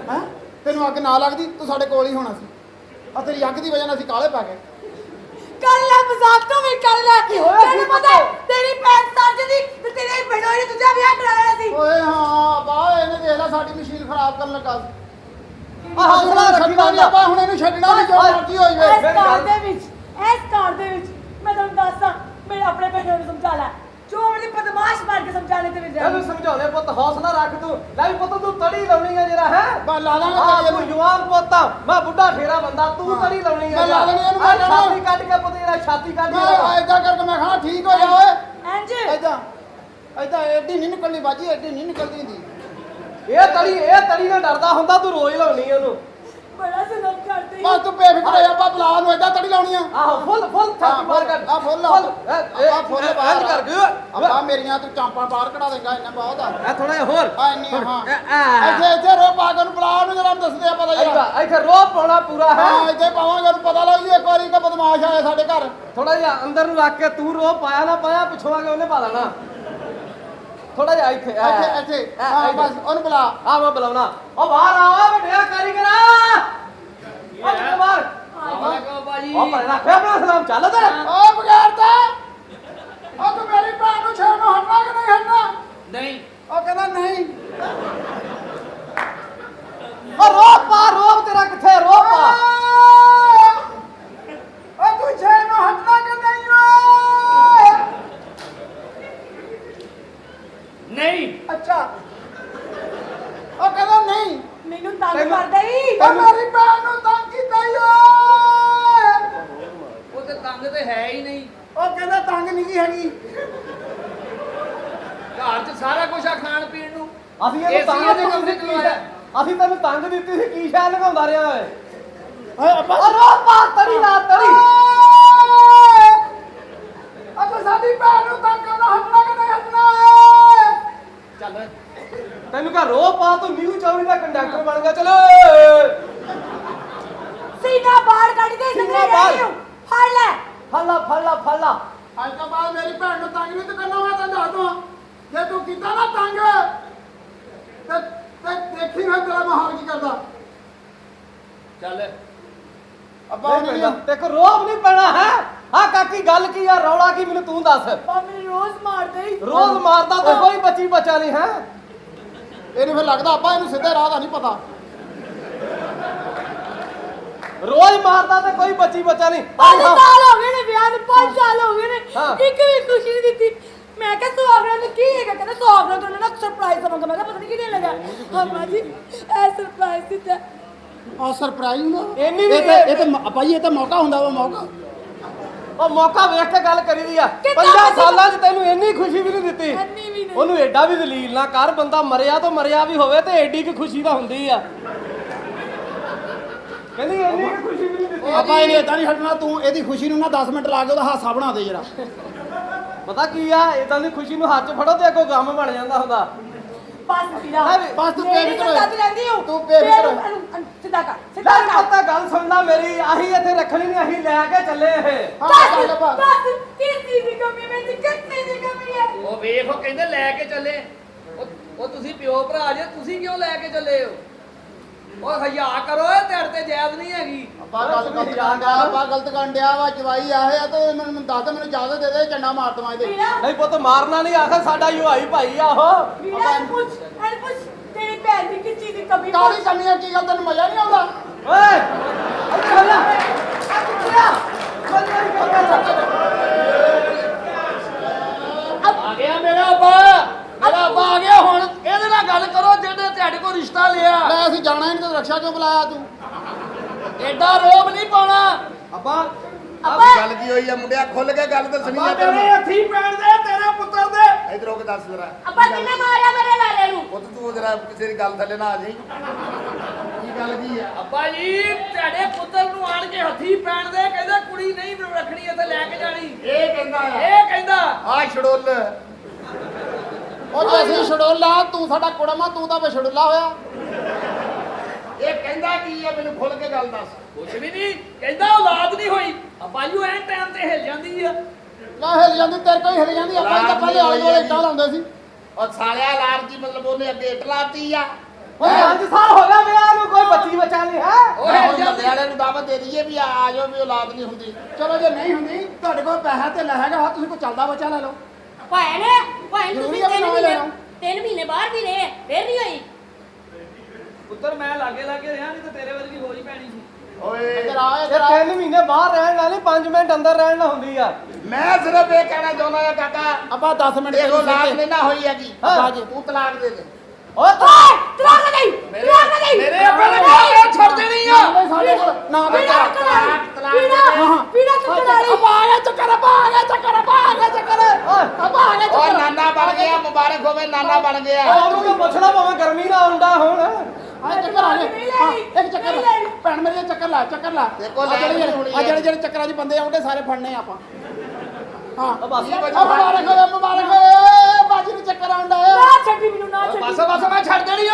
ਹੈ ਤੈਨੂੰ ਅੱਗ ਨਾ ਲੱਗਦੀ ਤੂੰ ਸਾਡੇ ਕੋਲ ਹੀ ਹੋਣਾ ਸੀ ਆ ਤੇਰੀ ਅੱਗ ਦੀ ਵਜ੍ਹਾ ਨਾਲ ਅਸੀਂ ਕਾਲੇ ਪਾ ਗਏ ਕਰ ਲੈ ਮਜ਼ਾਕ ਤੋਂ ਵੀ ਕਰ ਲੈ ਤੈਨੂੰ ਪਤਾ ਤੇਰੀ ਭੈਣ ਸੱਜ ਦੀ ਤੇ ਤੇਰੇ ਬਹਿਣੋਈ ਨੇ ਤੁਝਾ ਵਿਆਹ ਕਰਾ ਲੈਣਾ ਸੀ। ਓਏ ਹਾਂ ਬਾ ਇਹਨੇ ਦੇਖ ਲੈ ਸਾਡੀ ਮਸ਼ੀਨ ਖਰਾਬ ਕਰਨ ਲੱਗਾ ਸੀ ਆ ਹੌਸਲਾ ਰੱਖੀ ਛੱਡਣਾ ਨਹੀਂ ਆਪਾਂ ਹੁਣ ਇਹਨੂੰ ਛੱਡਣਾ ਨਹੀਂ ਜੋ ਮਰਜ਼ੀ ਹੋਈ ਵੇ ਇਸ ਘਰ ਦੇ ਵਿੱਚ ਮੈਂ ਤੁਹਾਨੂੰ ਦੱਸਾਂ ਮੇਰੇ ਆਪਣੇ ਬਹਿਣੋਈ ਨੂੰ ਸਮਝਾ ਲੈ ਜੋ ਮੇਰੀ ਬਦਮਾਸ਼ ਮਾਰ ਕੇ ਸਮਝਾਣੇ ਤੇ ਵੀ ਇਹਨੂੰ ਸਮਝਾਉਣੇ ਪੁੱਤ ਹੌਸਲਾ ਰੱਖ ਤੂੰ ਲੈ ਵੀ ਪੁੱਤ ਤੂੰ ਤੜੀ ਲਾਉਣੀ ਆ ਜਰਾ ਹੈ ਬਾ ਲਾ ਲਾਂਗੇ ਆਹ ਤੇਰੀ ਤੂੰ ਜਵਾਨ ਪੁੱਤ ਆ, ਮੈਂ ਬੁੱਢਾ ਠੇਰਾ ਬੰਦਾ ਤੂੰ ਤੜੀ ਲਾਉਣੀ ਆ ਮੈਂ ਲਾ ਲੈਣੀ ਇਹਨੂੰ, ਮੈਂ ਆਹ ਛਾਤੀ ਕੱਢ ਕੇ ਪੁੱਤ ਇਹਦਾ ਛਾਤੀ ਕੱਢ ਮੈਂ ਕੇ ਏਦਾਂ ਕਰਕੇ ਮੈਂ ਖਾਣਾ ਠੀਕ ਹੋ ਜਾ ਓਏ ਇੰਜ ਏਦਾਂ ਐਡੀ ਨਹੀਂ ਨਿਕਲਣੀ ਬਾਜੀ ਐਡੀ ਨਹੀਂ ਨਿਕਲਦੀ ਹੁੰਦੀ ਇਹ ਤੜੀ ਨਾਲ ਡਰਦਾ ਹੁੰਦਾ ਤੂੰ ਰੋਜ਼ ਲਾਉਣੀ ਆ ਉਹਨੂੰ ਬੜਾ ਜ਼ੁਲਮ ਕਰਦੇ ਹੀ। ਬਸ ਤੂੰ ਬੇਫਿਕਰ ਹੋ ਜਾ ਆਪਾਂ ਬਲਾ ਨੂੰ ਏਦਾਂ ਤੜੀ ਲਾਉਣੀ ਆ ਆਹੋ ਫੁੱਲ ਛਾਤੀ ਮਾਰ ਕਰ ਆ ਫੁੱਲ ਆ ਫੁੱਲ ਬਾਹਰ ਕਰ ਗਿਆ ਆਪਾਂ ਮੇਰੀਆਂ ਤੂੰ ਚਾਂਪਾਂ ਬਾਹਰ ਕਢਾ ਦੇਂਗਾ ਇੰਨਾ ਬਹੁਤ ਆ ਆ ਥੋੜਾ ਜਿਹਾ ਹੋਰ ਆ ਇੰਨੀ ਹਾਂ ਇੱਥੇ ਰੋ ਪਾ ਕੇ ਨੂੰ ਬਲਾ ਨੂੰ ਜਰਾ ਦੱਸਦੇ ਆ ਪਤਾ ਯਾਰ ਇੱਥੇ ਰੋਹ ਪਾਉਣਾ ਪੂਰਾ ਹੈ ਹਾਂ ਇੱਥੇ ਪਾਵਾਂਗੇ ਉਹਨੂੰ ਪਤਾ ਲੱਗ ਜੂ ਇੱਕ ਵਾਰੀ ਕਿ ਬਦਮਾਸ਼ ਆਇਆ ਸਾਡੇ ਘਰ ਥੋੜਾ ਜਿਹਾ ਅੰਦਰ ਨੂੰ ਰੱਖ ਕੇ ਤੂੰ ਰੋਹ ਪਾਇਆ ਨਾ ਪਾਇਆ ਪਿੱਛੋਂ ਆ ਕੇ ਉਹਨੇ ਪਾ ਲੈਣਾ ਥੋੜਾ ਜਿਹਾ ਇੱਥੇ ਇੱਥੇ ਹਾਂ ਬਸ ਉਹਨੂੰ ਬੁਲਾ ਆ ਮੈਂ ਬੁਲਾਉਣਾ ਉਹ ਬਾਹਰ ਆਓ ਵੱਡਿਆ ਕਾਰੀਗਰਾ ਉਹ ਬਾਹਰ ਵਾਲੇਕੁਮ ਬਾਜੀ ਉਹ ਪਰ ਰੱਖਿਆ ਆਪਣਾ ਸਲਾਮ ਚੱਲ ਤੇ ਓ ਬਗੈਰਤਾ ਉਹ ਤੂੰ ਮੇਰੀ ਭੈਣ ਨੂੰ ਛੇੜ ਨੂੰ ਹਟਣਾ ਕਿ ਨਹੀਂ ਹਟਣਾ ਨਹੀਂ ਉਹ ਕਹਿੰਦਾ ਨਹੀਂ ਉਹ ਰੋਹ ਤੇਰਾ ਕਿੱਥੇ ਰੋਹ ਪਾ ਉਹ ਤੂੰ ਛੇੜ ਨੂੰ ਹਟਣਾ ਕਿ ਨਹੀਂ ਓਏ ਨਹੀਂ ਅੱਛਾ ਉਹ ਕਹਿੰਦਾ ਨਹੀਂ ਮੈਨੂੰ ਤੰਗ ਕਰਦਾ ਹੀ ਉਹ ਮੇਰੀ ਭੈਣ ਨੂੰ ਤੰਗ ਕੀਤਾ ਈ ਓਏ ਉਹ ਤੇ ਤੰਗ ਤੇ ਹੈ ਹੀ ਨਹੀਂ ਉਹ ਕਹਿੰਦਾ ਤੰਗ ਨਹੀਂ ਕੀ ਹੈਗੀ ਘਰ 'ਚ ਸਾਰਾ ਕੁਝ ਆ ਖਾਣ ਪੀਣ ਨੂੰ ਅਸੀਂ ਇਹਨੂੰ ਏਸੀ ਤੰਗ ਇਹਦੇ ਦਿੱਤੀ ਕਮਰੇ ਸੀ 'ਚ ਕੀ ਲਵਾਇਆ। ਅਸੀਂ ਤੈਨੂੰ ਤੰਗ ਦਿੱਤੀ ਸੀ ਕੀ ਸ਼ੈ ਲਗਾਉਂਦਾ ਰਿਹਾ ਓਏ ਓਏ ਅੱਬਾ ਉਹ ਰੋਹ ਪਾ ਤੜੀ ਨਾ ਤੜੀ ਅੱਬਾ ਸਾਡੀ ਭੈਣ ਨੂੰ ਤੰਗ ਕਰਨਾ ਹਟਣਾ ਕਿ ਨਹੀਂ ਹਟਣਾ ਓਏ ਚੱਲ ਤੈਨੂੰ ਕਹ ਰੋਹ ਪਾ ਤੂੰ ਨਿਊ ਚੌੜੀ ਦਾ ਕੰਡਕਟਰ ਬਣ ਗਿਆ ਚਲੋ ਸੀਨਾ ਬਾਹਰ ਕੱਢ ਦੇ ਸੀਨਾ ਕਿਧਰੇ ਬਾਹਰ। ਰਹਿ ਫੜ ਲੈ ਫੱਲਾ ਅੱਜ ਤੋਂ ਬਾਅਦ ਮੇਰੀ ਭੈਣ ਨੂੰ ਤੰਗ ਨਹੀਂ ਤੇ ਕਰਨਾ ਮੈਂ ਤੈਨੂੰ ਦੱਸ ਦਵਾਂ ਜੇ ਤੂੰ ਕੀਤਾ ਨਾ ਤੰਗ ਤੇ ਦੇਖੀ ਮੈਂ ਤੇਰਾ ਮਾਹੌਲ ਕੀ ਕਰਦਾ ਚੱਲ ਅੱਬਾ ਉਹਨੇ ਨਹੀਂ ਤੇ ਕੋ ਰੋਹ ਨਹੀਂ ਪੈਣਾ ਹੈ ਆ ਕਾਕੀ ਗੱਲ ਕੀ ਆ ਰੌਲਾ ਕੀ ਮੈਨੂੰ ਤੂੰ ਦੱਸ ਉਹ ਮੈਨੂੰ ਰੋਜ਼ ਮਾਰਦਾ ਹੀ ਰੋਜ਼ ਮਾਰਦਾ ਤਾਂ ਕੋਈ ਬੱਚੀ ਬਚਾ ਨਹੀਂ ਹੈ ਇਹਨੂੰ ਫਿਰ ਲੱਗਦਾ ਅੱਬਾ ਇਹਨੂੰ ਸਿੱਧੇ ਰਾਹ ਦਾ ਨਹੀਂ ਪਤਾ ਰੋਜ਼ ਮਾਰਦਾ ਤੇ ਕੋਈ ਬੱਚੀ ਬਚਾ ਨਹੀਂ 5 ਸਾਲ ਹੋ ਗਏ ਨੇ ਵਿਆਹ ਨੂੰ 5 ਸਾਲ ਹੋ ਗਏ ਨੇ ਹਾਂ। ਇੱਕ ਵੀ ਖੁਸ਼ੀ ਨਹੀਂ ਦਿੱਤੀ ਮੈਂ ਕਿਹਾ ਸੁਹਾਗਰਾ ਨੂੰ ਕੀ ਹੈਗਾ ਕਹਿੰਦਾ ਸੁਹਾਗਰਾ ਤੋਂ ਨਾ ਸਰਪ੍ਰਾਈਜ਼ ਦਵਾਂਗਾ ਮੈਂ ਕਿਹਾ ਪਤਾ ਨਹੀਂ ਕਿਹਨੇ ਲੱਗਾ ਹਾਂ ਬਾਜੀ ਇਹ ਸਰਪ੍ਰਾਈਜ਼ ਦਿੱਤਾ ਆ ਸਰਪ੍ਰਾਈਜ਼ ਹੁੰਦਾ ਇੰਨੀ ਵੀ ਇਹ ਤਾਂ ਅੱਬਾ ਜੀ ਇਹ ਤਾਂ ਮੌਕਾ ਹੁੰਦਾ ਵਾ ਮੌਕਾ ਉਹ ਮੌਕਾ ਵੇਖ ਕੇ ਗੱਲ ਕਰੀ ਦੀ ਆ ਕਿੱਦਾਂ 50 ਖੁਸ਼ੀ- ਸਾਲਾਂ 'ਚ ਤੈਨੂੰ ਇੰਨੀ ਖੁਸ਼ੀ ਵੀ ਨਹੀਂ ਦਿੱਤੀ ਇੰਨੀ ਵੀ ਨਹੀਂ ਉਹਨੂੰ ਐਡਾ ਵੀ ਦਲੀਲ ਨਾ ਕਰ ਬੰਦਾ ਮਰਿਆ ਤਾਂ ਮਰਿਆ ਵੀ ਹੋਵੇ ਤੇ ਐਡੀ ਕੀ ਖੁਸ਼ੀ ਤਾਂ ਹੁੰਦੀ ਆ ਕਹਿੰਦੀ ਇੰਨੀ ਕੀ ਖੁਸ਼ੀ ਵੀ ਨਹੀਂ ਦਿੱਤੀ ਅੱਬਾ ਇਹਨੇ ਇਦਾਂ ਨਹੀਂ ਹਟਣਾ ਤੂੰ ਇਹਦੀ ਖੁਸ਼ੀ ਨੂੰ ਨਾ 10 ਮਿੰਟ ਲਾ ਕੇ ਉਹਦਾ ਹਾਸਾ ਬਣਾ ਦੇ ਜਰਾ ਪਤਾ ਕੀ ਆ ਇਦਾਂ ਦੀ ਖੁਸ਼ੀ ਨੂੰ ਹੱਥ 'ਚ ਫੜੋ ਤੇ ਅੱਗੋਂ ਗਮ ਬਣ ਜਾਂਦਾ ਹੁੰਦਾ ਬਸ ਵੀਰਾ ਲੈ ਵੀ, ਬਸ ਤੂੰ ਮੇਰੀ ਬੇਫਿਕਰ ਤਾਂ ਹੋ। ਤਦ ਰਹਿੰਦੀ ਹੂੰ ਤੂੰ ਬੇਫਿਕਰ ਹੋ। ਸਿੱਧਾ ਕਰ ਲੈ ਸਿੱਧਾ ਕਰ ਪਤਾ ਗੱਲ ਸੁਣਨਾ ਮੇਰੀ ਆਹੀ ਇੱਥੇ ਰੱਖਣੀ ਨਹੀਂ ਅਸੀਂ ਲੈ ਕੇ ਚੱਲੇ ਇਹ ਹਾਂ ਬਸ ਚੱਲ ਅੱਬਾ ਬਸ ਕਿਸ ਚੀਜ਼ ਦੀ ਕਮੀ ਹੈ ਮੈਨੂੰ ਕਿਸ ਚੀਜ਼ ਦੀ ਕਮੀ ਹੈ ਉਹ ਵੇਖ ਉਹ ਕਹਿੰਦੇ ਲੈ ਕੇ ਚੱਲੇ ਉਹ ਤੁਸੀਂ ਪਿਓ ਭਰਾ ਜੇ ਤੁਸੀਂ ਕਿਉਂ ਲੈ ਕੇ ਚੱਲੇ ਹੋ ਉਹ ਹਯਾ ਕਰੋ ਇਹ ਤੇਰੇ ਤੇ ਜਾਇਜ਼ ਨਹੀਂ ਹੈਗੀ ਅੱਬਾ ਗਲਤ ਕਾਂਡਿਆ ਅੱਬਾ ਗਲਤ ਕਾਂਡਿਆ ਵਾ ਜਵਾਈ ਆਏ ਆ ਤੇ ਮੈਨੂੰ ਦੱਸ ਮੈਨੂੰ ਇਜਾਜ਼ਤ ਦੇ ਦੇ ਝੰਡਾ ਮਾਰ ਦਵਾਂ ਇਹਦੇ ਵੀਰਾ ਨਹੀਂ ਪੁੱਤ ਮਾਰਨਾ ਨਹੀਂ ਆਖਰ ਸਾਡਾ ਯੁਹਾਈ ਭਾਈ ਆ ਉਹ ਵੀਰਾ ਪੁੱਛ ਤੇਰੀ ਭੈਣ ਦੀ ਕਿਸ ਚੀਜ਼ ਦੀ ਕਮੀ ਕਾਲੀ ਕਮੀਆਂ ਕੀ ਗੱਲ ਤੈਨੂੰ ਮਜ਼ਾ ਨਹੀਂ ਆਉਂਦਾ ਓਏ ਇੱਥੇ ਆ ਜਾ ਆ ਕਿੱਥੇ ਆ ਚੱਲ ਆ ਗਿਆ ਮੇਰਾ ਅੱਬਾ ਆ ਗਿਆ ਹੁਣ ਇਹਦੇ ਨਾਲ ਗੱਲ ਕਰੋ ਜਿਹੜੇ ਤੁਹਾਡੇ ਕੋਲ ਰਿਸ਼ਤਾ ਲਿਆ ਲੈ ਅਸੀਂ ਜਾਣਾ ਹੀ ਨਹੀਂ ਤੇ ਰਕਸ਼ਾ ਕਿਉਂ ਬੁਲਾਇਆ ਤੂੰ ਐਡਾ ਰੋਬ ਨਹੀਂ ਪਾਉਣਾ ਅੱਬਾ ਗੱਲ ਕੀ ਹੋਈ ਆ ਮੁੰਡਿਆ ਖੁੱਲ ਕੇ ਗੱਲ ਦੱਸਣੀ ਆ ਤੇਰੇ ਤੈਨੂੰ ਹੱਥੀ ਪੈਣ ਦੇ ਤੇਰੇ ਪੁੱਤਰ ਦੇ ਇਧਰ ਹੋ ਕੇ ਦੱਸ ਜਰਾ ਅੱਬਾ ਕਿੰਨੇ ਮਾਰਿਆ ਮੇਰੇ ਲਾਲੇ ਨੂੰ ਉਹ ਤੂੰ ਜਰਾ ਕਿਸੇ ਦੀ ਗੱਲ ਥੱਲੇ ਨਾ ਆ ਜਾਈਂ ਕੀ ਗੱਲ ਕੀ ਆ ਅੱਬਾ ਜੀ ਤੁਹਾਡੇ ਪੁੱਤਰ ਨੂੰ ਆਣ ਕੇ ਹੱਥੀ ਪੈਣ ਦੇ ਕਹਿੰਦੇ ਕੁੜੀ ਨਹੀਂ ਰੱਖਣੀ ਇੱਥੇ ਲੈ ਕੇ ਜਾਣੀ ਇਹ ਕਹਿੰਦਾ ਆ ਇਹ ਕਹਿੰਦਾ ਆ ਛੜੋਲ ਉਹ ਜੇ ਅਸੀਂ ਛੜੋਲਾ ਤੂੰ ਸਾਡਾ ਕੁੜਮਾ ਤੂੰ ਤਾਂ ਛੜੋਲਾ ਹੋਇਆ ਇਹ ਕਹਿੰਦਾ ਕੀ ਆ ਮੈਨੂੰ ਖੁੱਲ ਕੇ ਗੱਲ ਦੱਸ ਕੁਛ ਵੀ ਨਹੀਂ ਕਹਿੰਦਾ ਔਲਾਦ ਨਹੀਂ ਹੋਈ ਅੱਬਾ ਜੀ ਐਂ ਟਾਈਮ ਤੇ ਹਿਲ ਜਾਂਦੀ ਆ ਕਾ ਹਿਲ ਜਾਂਦੀ ਤੇਰੇ ਕੋਈ ਹਿਲ ਜਾਂਦੀ ਆਪਾਂ ਤਾਂ ਪਹਿਲੇ ਆਲੇ ਦੁਆਲੇ ਇੱਟਾਂ ਲਾਉਂਦੇ ਸੀ ਉਹ ਸਾਲਿਆ ਲਾਲ ਜੀ ਮਤਲਬ ਉਹਨੇ ਅੱਗੇ ਇੱਟ ਲਾਤੀ ਆ ਓਏ 5 ਸਾਲ ਹੋ ਗਿਆ ਵਿਆਹ ਨੂੰ ਕੋਈ ਬੱਚੀ ਬੱਚਾ ਨਹੀਂ ਹੈ ਉਹ ਬੰਦੇ ਵਾਲੇ ਨੂੰ ਦਾਵਤ ਦੇ ਦਈਏ ਵੀ ਆ ਜਾਓ ਵੀ ਔਲਾਦ ਨਹੀਂ ਹੁੰਦੀ ਚਲੋ ਜੇ ਨਹੀਂ ਹੁੰਦੀ ਤੁਹਾਡੇ ਕੋਲ ਪੈਸਾ ਤੇ ਲੈ ਹੈਗਾ ਤੁਸੀਂ ਕੋਈ ਚੱਲਦਾ ਬੱਚਾ ਲੈ ਲਓ ਭੈਣ ਜ਼ਰੂਰੀ ਤੁਸੀਂ ਆ ਵੀ ਨਵਾਂ ਲੈਣਾ। 3 ਮਹੀਨੇ ਬਾਹਰ ਵੀ ਰਹੇ ਫੇਰ ਨਹੀਂ ਹੋਈ ਪੁੱਤਰ ਮੈਂ ਲਾਗੇ ਰਿਹਾ ਨਹੀਂ ਤਾਂ ਤੇਰੇ ਵਰਗੀ ਹੋ ਹੀ ਪੈਣੀ ਸੀ ਓਏ ਇੱਧਰ ਆ ਇਹ ਇੱਧਰ ਆ 3 ਮਹੀਨੇ ਬਾਹਰ ਰਹਿਣ ਨਾਲ 5 ਮਿੰਟ ਅੰਦਰ ਰਹਿਣ ਨਾਲ ਹੁੰਦੀ ਆ ਮੈਂ ਸਿਰਫ ਇਹ ਕਹਿਣਾ ਚਾਹੁੰਦਾ ਆ ਕਾਕਾ ਆਪਾਂ 10 ਮਿੰਟ ਇਹ ਔਲਾਦ ਨਹੀਂ ਨਾ ਹੋਈ ਹੈਗੀ ਹਾਂ। ਤੂੰ ਤਲਾਕ ਦੇ ਦੇ ਓਏ ਤਲਾਕ ਨਾ ਦੇਈ ਤਲਾਕ ਨਾ ਦੇਈ ਮੇਰੇ ਆਪਣੇ ਵਿਆਹ ਛੱਡ ਦੇਣੀ ਆ ਸਾਡੇ ਕੋਲ ਨਾ ਪੀੜਾ ਤਲਾਕ ਦੇ ਪੀੜਾ ਦੇ ਪੀੜਾ ਚੱਕਣ ਵਾਲੀ ਆਪਾਂ ਆ ਗਿਆ ਚੱਕਰ ਆਪਾਂ ਆ ਗਿਆ ਚੱਕਰ ਆਪਾਂ ਆ ਗਿਆ ਚੱਕਰ ਆਪਾਂ ਆ ਗਿਆ ਓ ਚੱਕਰ ਨਾਨਾ ਬਣ ਗਿਆ ਮੁਬਾਰਕ ਹੋਵੇ ਨਾਨਾ ਬਣ ਗਿਆ ਉਹਨੂੰ ਤਾਂ ਪੁੱਛਣਾ ਭਾਵੇਂ ਗਰਮੀ ਨਾ ਆਉਂਦਾ ਹੁਣ ਆ ਚੱਕਰ ਆ ਗਏ ਹਾਂ, ਇੱਕ ਚੱਕਰ ਲਾ ਭੈਣ ਮੇਰੇ ਚੱਕਰ ਲਾ ਤੇ ਕੋ ਲੈ ਨਹੀਂ ਹੋਣੀ ਆ ਜਿਹੜੇ ਚੱਕਰਾਂ 'ਚ ਬੰਦੇ ਆਉਂਦੇ ਸਾਰੇ ਫੜਨੇ ਆਪਾਂ ਹਾਂ ਬਸ ਮੁਬਾਰਕ ਹੋਵੇ ਬਾਜੀ ਨੂੰ ਚੱਕਰ ਆਉਂਦਾ ਨਾ ਛੱਡੀ ਮੈਨੂੰ ਨਾ ਛੱਡੀ ਬਸ ਮੈਂ ਛੱਡ ਦੇਣੀ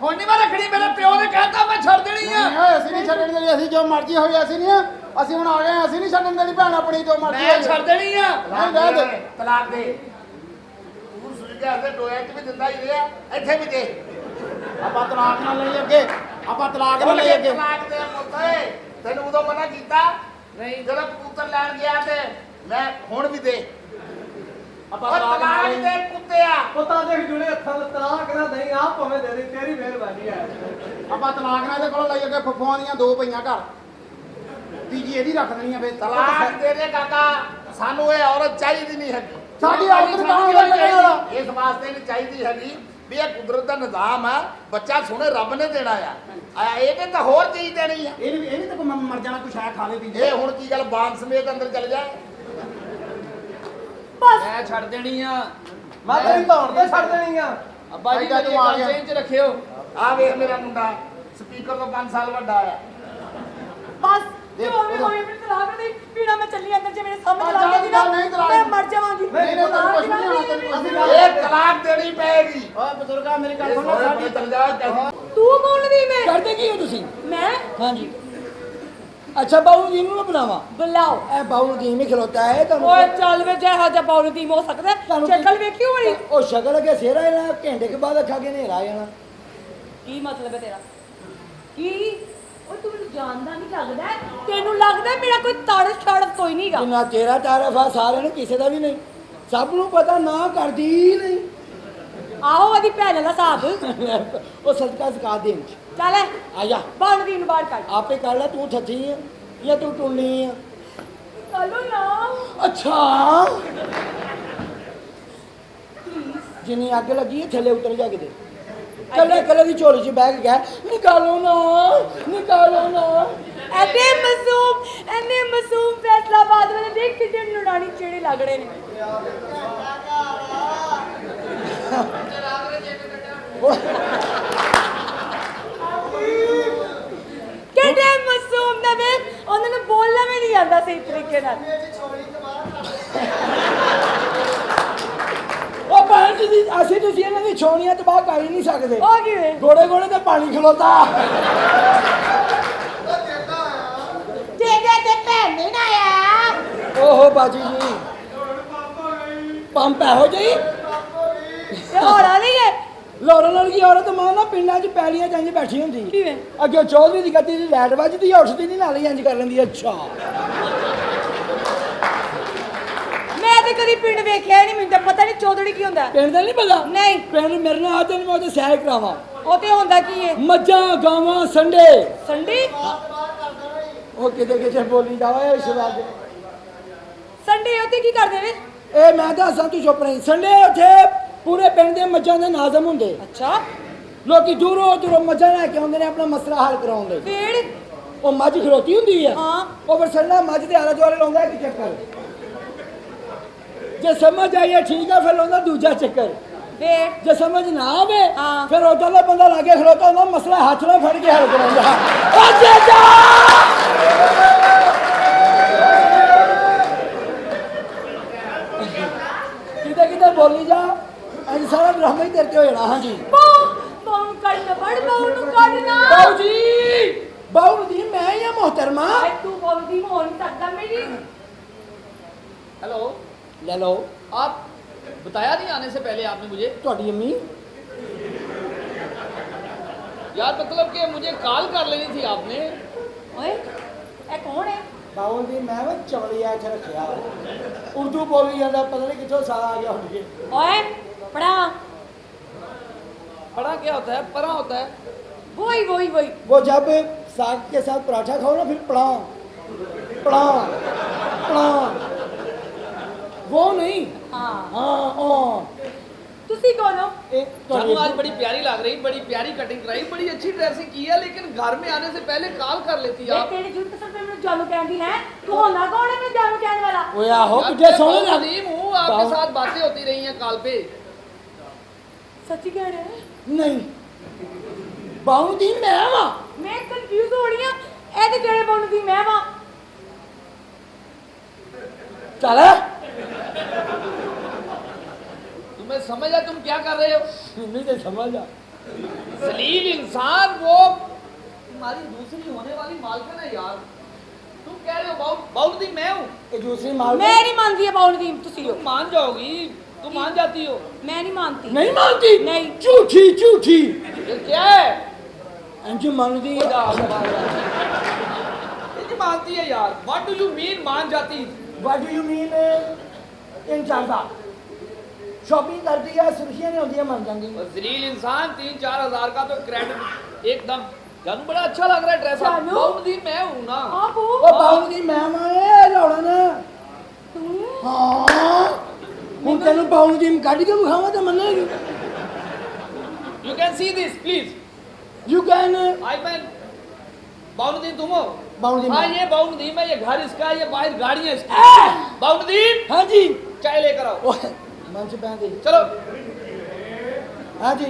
ਹੁਣ ਨਹੀਂ ਮੈਂ ਰੱਖਣੀ ਮੇਰੇ ਪਿਓ ਨੇ ਕਹਿਤਾ ਮੈਂ ਛੱਡ ਦੇਣੀ ਆ ਨਹੀਂ ਓਏ ਅਸੀਂ ਨਹੀਂ ਛੱਡਣ ਦੇਣੀ ਅਸੀਂ ਜੋ ਮਰਜ਼ੀ ਹੋਈ ਅਸੀਂ ਨਹੀਂ ਅਸੀਂ ਹੁਣ ਆ ਗਏ ਅਸੀਂ ਨਹੀਂ ਛੱਡਣ ਦੇਣੀ ਭੈਣ ਆਪਣੀ ਜੋ ਮਰਜ਼ੀ ਮੈਂ ਹੋਈ ਛੱਡ ਦੇਣੀ ਆ ਨਹੀਂ ਰਹਿ ਦੇ ਤਲਾਕ ਦੇ ਤੂੰ ਸੁਣ ਕੇ ਆਸੇ ਡੋਇਆ 'ਚ ਵੀ ਦਿੰਦਾ ਹੀ ਰਿਹਾ ਇੱਥੇ ਵੀ ਦੇ ਆਪਾਂ ਤਲਾਕ ਨਾਲ ਲਈ ਅੱਗੇ ਆਪਾਂ ਤਲਾਕ ਨਾਲ ਲਈ ਅੱਗੇ ਤਲਾਕ ਦੇ ਪੁੱਤੇ ਤੈਨੂੰ ਉਦੋਂ ਮਨਾ ਕੀਤਾ ਨਹੀਂ ਜਦੋਂ ਕਬੂਤਰ ਲੈਣ ਗਿਆ ਤੇ ਮੈਂ ਹੁਣ ਵੀ ਦੇ ਆਪਾਂ ਉਹ ਤਲਾਕ ਦੇ ਕੁੱਤਿਆ ਪਤਾ ਦੇਖ ਜੁੜੇ ਹੱਥਾਂ ਨਾਲ ਤਲਾਕ ਨਾ ਨਹੀਂ ਆ ਭਾਵੇਂ ਦੇ ਦੇ ਤੇਰੀ ਮਿਹਰਬਾਨੀ ਹੈ ਆਪਾਂ ਤਲਾਕ ਨਾਲ ਇਹਦੇ ਕੋਲ ਲਈ ਅੱਗੇ ਫੁੱਫੂਆਂ ਦੀਆਂ 2 ਪਈਆਂ ਘਰ ਤੀਜੀ ਇਹਦੀ ਰੱਖ ਦੇਣੀ ਆ ਫੇਰ ਤਲਾਕ ਦੇ ਦੇ ਕਾਕਾ ਸਾਨੂੰ ਇਹ ਔਰਤ ਚਾਹੀਦੀ ਨਹੀਂ ਹੈਗੀ ਸਾਡੀ ਔਰਤ ਨੂੰ ਕੌਣ ਲੱਗਣ ਵਾਲਾ? ਇਸ ਵਾਸਤੇ ਨਹੀਂ ਚਾਹੀਦੀ ਹੈਗੀ ਵੀ ਇਹ ਕੁਦਰਤ ਦਾ ਨਿਜ਼ਾਮ ਆ ਬੱਚਾ ਸੋਹਣੇ ਰੱਬ ਨੇ ਦੇਣਾ ਆ ਇਹਨੇ ਤਾਂ ਹੋਰ ਚੀਜ਼ ਦੇਣੀ ਆ ਇਹ ਵੀ ਤਾਂ ਕੋਈ ਮਰ ਜਾਣਾ ਕੁਛ ਆ ਖਾਵੇ ਪੀਵੇ ਇਹ ਹੁਣ ਕੀ ਗੱਲ ਬਾਂਗ ਸਮੇਤ ਅੰਦਰ ਚਲ ਜਾ ਬਸ ਮੈਂ ਛੱਡ ਦੇਣੀ ਆ ਮੈਂ ਤੇਰੀ ਧੌਣ ਤੇ ਛੱਡ ਦੇਣੀ ਆ ਅੱਬਾ ਜੀ ਭਾਈ ਮੇਰੀ ਤੂੰ ਆ ਗੱਲ ਗਿਆ। ਸੇਨ ਚ ਰੱਖਿਓ ਆ ਵੇਖ ਮੇਰਾ ਮੁੰਡਾ ਸਪੀਕਰ ਤੋਂ 5 ਸਾਲ ਵੱਡਾ ਆ ਬਸ ਜੋ ਵੀ ਹੋਈ ਮੈਨੂੰ ਤਲਾਕ ਨਾ ਦੇਈ ਪੀੜਾ ਮੈਂ ਚੱਲੀ ਅੰਦਰ ਜੇ ਮੇਰੇ ਸਾਹਮਣੇ ਆ ਲੱਗ ਜਾ, ਗਈ ਨਾ ਨਹੀਂ ਤਲਾਕ। ਮੈਂ ਮਰ ਜਾਵਾਂਗੀ ਨਹੀਂ ਤੈਨੂੰ ਕੁਛ ਨਹੀਂ ਆਉਣਾ ਤੈਨੂੰ ਕੁਛ ਨਹੀਂ ਇਹ ਤਲਾਕ ਦੇਣੀ ਪਏਗੀ ਓਏ ਬਜ਼ੁਰਗਾ ਮੇਰੀ ਗੱਲ ਇਹ ਸੁਣ ਸੋਹਣੇ ਸਾਡੀ ਚਲ ਜਾ ਕੈਸੀ ਤੂੰ ਬੋਲਦੀ ਮੈਂ ਕਰਦੇ ਕੀ ਹੋ ਤੁਸੀਂ ਮੈਂ ਹਾਂਜੀ ਅੱਛਾ ਬਾਉ ਜੀ ਨੂੰ ਬਣਾਵਾ ਬੁਲਾਓ ਇਹ ਬਾਉ ਜੀ ਨਹੀਂ ਖਲੋਤਾ ਹੈ ਤੁਹਾਨੂੰ ਓਏ ਚੱਲ ਵੇ ਜੇ ਹਾ ਜਾ ਪਾਉਣ ਦੀ ਹੋ ਸਕਦਾ ਤੁਹਾਨੂੰ ਸ਼ਕਲ ਵੇਖੀ ਹੋਣੀ ਉਹ ਸ਼ਕਲ ਅਗੇ ਸੇਰਾ ਇਹਨਾਂ ਘੰਟੇ ਕੇ ਬਾਅਦ ਅੱਖਾਂ ਕੇ ਹਨੇਰਾ ਆ ਜਾਣਾ ਕੀ ਮਤਲਬ ਹੈ ਤੇਰਾ ਕੀ ਓਏ ਤੂੰ ਮੈਨੂੰ ਜਾਣਦਾ ਨਹੀਂ ਲੱਗਦਾ ਤੈਨੂੰ ਲੱਗਦਾ ਮੇਰਾ ਕੋਈ ਤੜ ਛੜ ਕੋਈ ਨਹੀਂਗਾ ਜਿੰਨਾ ਤੇਰਾ ਤਾਰਫ ਆ ਸਾਰਿਆਂ ਨੂੰ ਕਿਸੇ ਦਾ ਵੀ ਨਹੀਂ ਸਭ ਨੂੰ ਪਤਾ ਨਾ ਕਰਦੀ ਨਹੀਂ ਆਹੋ ਉਹਦੀ ਭੈਣ ਦਾ ਹਿਸਾਬ ਉਹ ਸਦਕਾ ਸਕਾ ਦੇਣ ਚ ਚੱਲ ਆ ਜਾ ਬਾਣ ਦੀ ਨੂੰ ਬਾਹਰ ਕੱਢ ਆਪੇ ਕਰ ਲੈ ਤੂੰ ਥੱਥੀ ਆ ਜਾਂ ਤੂੰ ਟੁੰਨੀ ਆ ਚਲੋ ਨਾ ਅੱਛਾ ਜਿੰਨੀ ਅੱਗ ਲੱਗੀ ਹੈ ਥੱਲੇ ਉਤਰ ਜਾ ਕਿਤੇ ਕੱਲੇ ਕੱਲੇ ਦੀ ਝੋਲੀ 'ਚ ਬੈਗ ਗਿਆ ਨਿਕਾਲੋ ਨਾ ਐਨੇ ਮਾਸੂਮ ਫੈਸਲਾਬਾਦ ਵਾਲੇ ਦੇਖ ਕਿਤੇ ਨੁਰਾਣੀ ਚਿਹੜੇ ਲੱਗ ਰਹੇ ਨੇ ਕਿਤੇ ਮਾਸੂਮ ਨੇ ਵੇ ਉਹਨਾਂ ਨੂੰ ਬੋਲਣਾ ਵੀ ਨਹੀਂ ਆਉਂਦਾ ਸਹੀ ਤਰੀਕੇ ਨਾਲ ਉਹ ਭੈਣ ਜੀ ਅਸੀਂ ਤੁਸੀਂ ਇਹਨਾਂ ਦੀ ਛੋਣੀਆਂ ਤਬਾਹ ਕਰ ਹੀ ਨਹੀਂ ਸਕਦੇ ਉਹ ਕਿਵੇਂ ਗੋੜੇ ਗੋੜੇ ਤੇ ਪਾਣੀ ਖਲੋਤਾ ਤੇ ਭੈਣ ਨਹੀਂ ਨਾ ਆਇਆ ਓਹੋ ਬਾਜੀ ਜੀ ਪੰਪ ਇਹੋ ਜਿਹੀ ਤੇ ਹੋਣਾ ਨਹੀਂ ਹੈ ਲੋਰਾਂ ਨਾਲ ਕੀ ਔਰਤ ਮਾਂ ਨਾ ਪਿੰਡਾਂ 'ਚ ਪੈਲੀਆਂ ਜਾਂਦੀ ਬੈਠੀ ਹੁੰਦੀ ਕਿਵੇਂ ਅੱਗੇ ਚੌਧਰੀ ਦੀ ਗੱਦੀ ਦੀ ਲਾਈਟ ਵੱਜਦੀ ਆ ਉੱਠਦੀ ਨਹੀਂ ਨਾਲੇ ਇੰਜ ਕਰ ਲੈਂਦੀ ਅੱਛਾ ਮੈਂ ਤੇ ਕਦੀ ਪਿੰਡ ਵੇਖਿਆ ਨਹੀਂ ਮੈਨੂੰ ਤਾਂ ਪਤਾ ਨਹੀਂ ਚੌਧੜੀ ਕੀ ਹੁੰਦਾ ਪਿੰਡ ਦਾ ਨਹੀਂ ਪਤਾ ਨਹੀਂ ਪਿੰਡ ਮੇਰੇ ਨਾਲ ਆ ਤੈਨੂੰ ਮੈਂ ਉਹਦੇ ਸੈਰ ਕਰਾਵਾਂ ਉਹ ਤੇ ਹੁੰਦਾ ਕੀ ਹੈ ਮੱਝਾਂ ਗਾਵਾਂ ਸੰਡੇ ਸੰਡੇ ਉਹ ਕਿਤੇ ਬੋਲੀ ਜਾਵਾ ਇਸ ਵਾਰ ਸੰਡੇ ਉੱਤੇ ਕੀ ਕਰਦੇ ਨੇ ਇਹ ਮੈਂ ਦੱਸਾਂ ਤੂੰ ਚੁੱਪ ਰਹੀ ਸੰਡੇ ਉੱਥੇ ਪੂਰੇ ਪਿੰਡ ਦੇ ਮੱਝਾਂ ਦੇ ਨਾਜ਼ਮ ਹੁੰਦੇ ਅੱਛਾ ਲੋਕੀ ਦੂਰੋਂ ਮੱਝਾਂ ਲੈ ਕੇ ਆਉਂਦੇ ਨੇ ਆਪਣਾ ਮਸਲਾ ਹੱਲ ਕਰਾਉਣ ਲਈ ਫੇਰ ਉਹ ਮੱਝ ਖਲੋਤੀ ਹੁੰਦੀ ਆ ਹਾਂ। ਉਹ ਫਿਰ ਸੰਡਾ ਮੱਝ ਦੇ ਆਲੇ ਦੁਆਲੇ ਲਾਉਂਦਾ ਇੱਕ ਚੱਕਰ ਜੇ ਸਮਝ ਆਈਏ ਠੀਕ ਆ ਫਿਰ ਲਾਉਂਦਾ ਦੂਜਾ ਚੱਕਰ ਫੇਰ ਜੇ ਸਮਝ ਨਾ ਆਵੇ ਹਾਂ। ਫਿਰ ਉਧਰ ਦਾ ਬੰਦਾ ਲਾਗੇ ਖਲੋਤਾ ਹੁੰਦਾ ਮਸਲਾ ਹੱਥ ਨਾਲ ਫੜ ਕੇ ਹੱਲ ਕਰਾਉਂਦਾ ਓ ਜੇਜਾ ਕਿਤੇ ਬੋਲੀ ਜਾ ਅੱਜ ਸਾਰਾ ਡਰਾਮਾ ਹੀ ਤੇਰੇ ਤੇ ਹੋ ਜਾਣਾ ਹਾਂਜੀ ਬਾਉ ਕੱਢ ਬੜ ਬਾਉ ਨੂੰ ਕੱਢਣਾ ਬਾਊ ਜੀ ਬਾਊ ਜੀ ਮੈਂ ਹੀ ਆ ਮੁਹਤਰਮਾ ਐ ਤੂੰ ਬਾਉ ਦੀ ਹੋਣ ਸਕਦਾ ਮੇਰੀ ਹੈਲੋ ਲੈ ਲਓ। आप बताया नहीं आने से पहले आपने मुझे? ਤੁਹਾਡੀ ਅੰਮੀ यार मतलब कि मुझे कॉल कर लेनी थी आपने। ਓਏ ਇਹ ਕੌਣ ਹੈ? ਬਾਉਲ ਦੀ ਮੈਂ ਵਾ ਚਵਲੀਆ ਇੱਥੇ ਰੱਖਿਆ ਉਰਦੂ ਬੋਲੀ ਜਾਂਦਾ ਪਤਾ ਨਹੀਂ ਕਿੱਥੋਂ ਸਾਰਾ ਆ ਗਿਆ ਉੱਡ ਕੇ। ਓਏ ਪੜਾ पड़ा क्या होता है? परा होता है। वही वही वही वो जब साग के साथ पराठा खाओ ना फिर पड़ा पड़ा पड़ा वो नहीं हाँ हाँ हाँ तुसी कौन हो? एक जानू आज बड़ी प्यारी लग रही, बड़ी प्यारी कटिंग कराई, बड़ी अच्छी ड्रेसिंग की है, लेकिन घर में आने से पहले कॉल कर लेती ये आप। तेरी झूठ कसम पे मैं जानू कहती है तू होना कौन है? मैं जानू कहने वाला वो आहो यार, तुझे मैं सोने बहुत ना अजीम हूँ, आपके बाबू- साथ बातें होती रही हैं कॉल पे। सच्ची कह रहे हैं? नहीं बाहू दी मैं वा मैं कंफ्यूज हो रही हूं ए ते जेड़े बनू दी मैं वा चल तुम्हें समझ है तुम क्या कर रहे हो? नहीं तो समझ आ जलील इंसान वो तुम्हारी दूसरी होने वाली मालकिन है यार। तुम कह रहे हो बाउल दी मैं हूँ। ये दूसरी माल मैं नहीं मानती है बनू दी तुसी हो तुम मान जाओगी, तुम मान जाती हो। मैं नहीं मानती नहीं मानती नहीं झूठी झूठी ये क्या है? अंजू मानती ये नहीं मानती है यार। व्हाट डू यू मीन मान जाती? What do you mean in चाहता शॉपिंग करती है सुर्खियां नहीं होती है मान जाएंगी और जलील इंसान 3-4 हजार का तो क्रेडिट एकदम। जानू बड़ा अच्छा लग रहा है ड्रेस। जानू? बाउल दी मैं हूँ ना। आप हो ओ बाहू दी मैं माए लौड़ा ना तू हाँ ਹੁਣ ਤੈਨੂੰ ਬਾਹੂ ਦੀ ਕੱਢ ਕੇ ਵਿਖਾਵਾਂ ਤਾਂ ਮੰਨੇਗੀ You can see this please. You can I can bowl तुम हो? बाउल दी हाँ मैं। ये बाउल दी मैं, ये घर इसका, ये बाहर गाड़ियाँ इसकी। बाउल दी हाँ जी चाय लेकर आओ। ओए मन से पहन दे चलो हाँ जी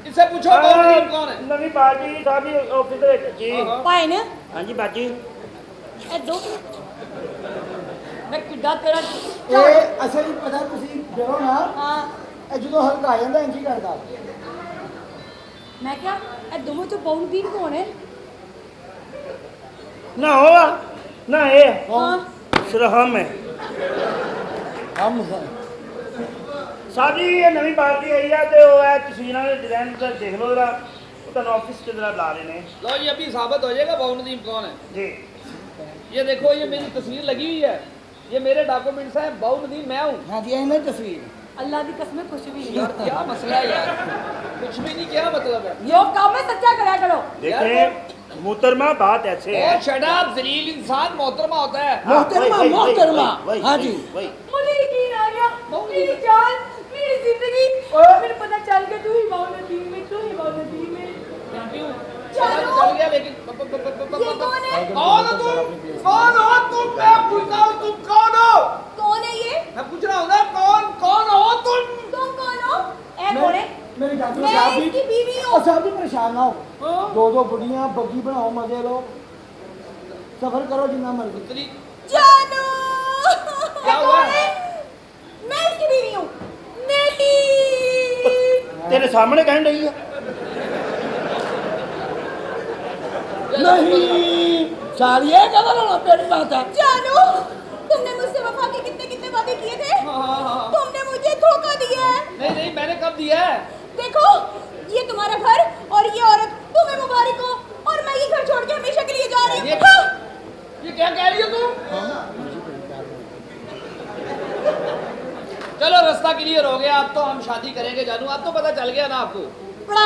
इससे पूछो बाउल दी कौन है? ਨਵੀਂ ਪਾਰਟੀ ਸਾਡੀ ਆਫਿਸ ਦੇ ਵਿੱਚ ਜੀ पाए ने ਹਾਂਜੀ ਬਾਜੀ ए दो मैं किड्डा तेरा ਇਹ ਅਸਲ ਵਿੱਚ ਪਤਾ ਤੁਸੀਂ ਦੇਖੋ ਨਾ हां ਇਹ ਜਦੋਂ ਹਲਕਾ ਆ ਜਾਂਦਾ ਇੰਜ ਹੀ ਕਰਦਾ मैं क्या ए दोनों तो बनू दी कौन है? ਨਾ ਹੋਵਾ ਨਾ ਇਹ हां ਸਰਹਮ ਹੈ ਹਮ ਹੈ ਸਾਡੀ ਇਹ ਨਵੀਂ ਪਾਰਟੀ ਆਈ ਆ ਤੇ ਉਹ ਹੈ ਤਸਵੀਰਾਂ ਦੇ ਡਿਜ਼ਾਈਨ ਤੇ ਦੇਖ ਲਓ ਜਰਾ ਉਹ ਤੁਹਾਨੂੰ ਆਫਿਸ 'ਚ ਜਰਾ ਬੁਲਾ ਰਹੇ ਨੇ लो ये अभी साबित हो जाएगा बाउल दी कौन है। ਜੀ ये देखो ये मेरी तस्वीर लगी हुई है, ये मेरे डॉक्यूमेंट्स हैं। बाउल दी मैं हूँ। हाँ जी ਇਹਨਾਂ ਦੀ ਤਸਵੀਰ अल्लाह की कसम कुछ भी नहीं यार क्या मसला है यार? कुछ भी नहीं, क्या मतलब है? यो काम में सच्चा करा करो देखें मोहतरमा बात ऐसे है ओ शट अप, जलील इंसान मोहतरमा होता है। मोहतरमा मोहतरमा हाँ जी मुझे यकीन आ गया मेरी जान मेरी जिंदगी मेरे पता चल गया तू ही बाउल में तू ही बाउल में थैंक यू। चलो। चल गया लेकिन ये कौन है? कौन हो तुम? कौन हो तुम? मैं पूछता हूँ तुम कौन हो? कौन है ये? मैं पूछ रहा हूँ ना कौन हो तुम? तुम कौन हो? ए मैं- कौन है? मेरी जान मैं साहब इसकी बीवी हूँ। और साहब भी परेशान ना हो दो बुढ़ियां बग्गी बनाओ मजे लो सफर करो जितना मर्जी तेरी जानू क्या ए, हुआ? कौन है? मैं इसकी बीवी हूँ नहीं तेरे सामने कहन रही है नहीं सारी ये कदर होना पेट बात है जानू तुमने मुझसे वफा के कितने कितने वादे किए थे हाँ। तुमने मुझे धोखा दिया है नहीं मैंने कब दिया है? देखो ये तुम्हारा घर और ये औरत तुम्हें मुबारक हो और मैं ये घर छोड़ के हमेशा के लिए जा रही ये हूँ ये क्या कह रही हो तुम? चलो रास्ता क्लियर हो गया, अब तो हम शादी करेंगे जानू। अब तो पता चल गया ना आपको। बड़ा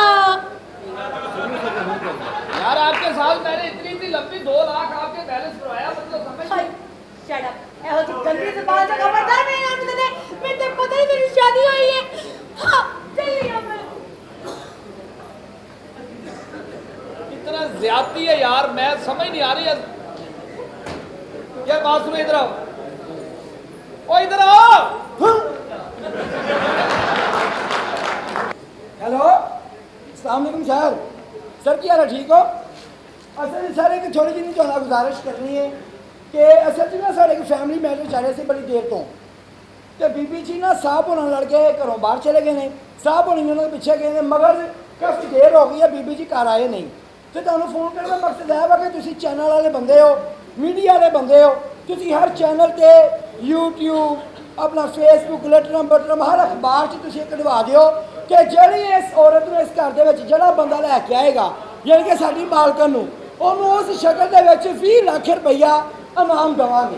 यार आपके साथ मैंने इतनी लंबी 2 लाख आपके बैलेंस करवाया, मतलब समझ शट अप ए हो जी गंदी से बात का खबरदार मैं यहाँ पे मैं ते पता ही मेरी शादी हुई है हाँ चल यहाँ पर इतना ज्यादती है यार, मैं समझ नहीं आ रही है। यार बात सुनो, इधर आओ। ओ इधर आओ। हेलो अस्सलाम वालेकुम सर क्या हाल है ठीक हो असल सर एक थोड़ी जी नहीं गुजारिश करनी है कि असल च ना साढ़े फैमिली मैटर चल रहे थे बड़ी देर तो बीबी जी ना साहब होना लड़के घरों बाहर चले गए हैं साहब होनी उन्होंने पिछे गए हैं मगर काफ़ी देर हो गई है बीबी जी घर आए नहीं तो तुहानू फोन करने का मकसद है वा कि तुसी चैनल वाले बंदे हो मीडिया वाले बंदे हो तुसी हर चैनल ते यूट्यूब ਆਪਣਾ ਫੇਸਬੁੱਕ ਲਟਰਮ ਬਟਰਮ ਹਰ ਅਖਬਾਰ 'ਚ ਤੁਸੀਂ ਕਢਵਾ ਦਿਓ ਕਿ ਜਿਹੜੀ ਇਸ ਔਰਤ ਨੂੰ ਇਸ ਘਰ ਦੇ ਵਿੱਚ ਜਿਹੜਾ ਬੰਦਾ ਲੈ ਕੇ ਆਏਗਾ ਯਾਨੀ ਕਿ ਸਾਡੀ ਮਾਲਕਣ ਨੂੰ ਉਹਨੂੰ ਉਸ ਸ਼ਕਲ ਦੇ ਵਿੱਚ 20 ਲੱਖ ਰੁਪਈਆ ਇਨਾਮ ਦੇਵਾਂਗੇ।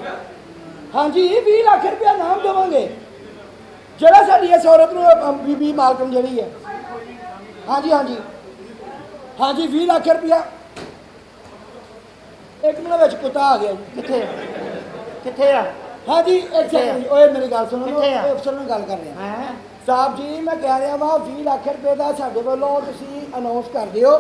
ਹਾਂਜੀ 20 ਲੱਖ ਰੁਪਈਆ ਇਨਾਮ ਦੇਵਾਂਗੇ ਜਿਹੜਾ ਸਾਡੀ ਇਸ ਔਰਤ ਨੂੰ ਬੀਬੀ ਮਾਲਕਣ ਜਿਹੜੀ ਹੈ। ਹਾਂਜੀ ਹਾਂਜੀ ਹਾਂਜੀ 20 ਲੱਖ ਰੁਪਈਆ। ਇੱਕ ਮਿੰਟ ਵਿੱਚ ਕੁੱਤਾ ਆ ਗਿਆ ਜੀ। ਕਿੱਥੇ ਆ ਹਾਂਜੀ ਇੱਕ ਸੈਕਿੰਡ ਓਏ ਮੇਰੀ ਗੱਲ ਸੁਣੋ ਕਿੱਥੇ ਆ? ਅਫਸਰ ਨਾਲ ਗੱਲ ਕਰ ਰਿਹਾ ਸਾਹਿਬ ਜੀ। ਮੈਂ ਕਹਿ ਰਿਹਾ ਵਾ 20 ਲੱਖ ਰੁਪਏ ਦਾ ਸਾਡੇ ਵੱਲੋਂ ਤੁਸੀਂ ਅਨਾਉਂਸ ਕਰ ਦਿਓ।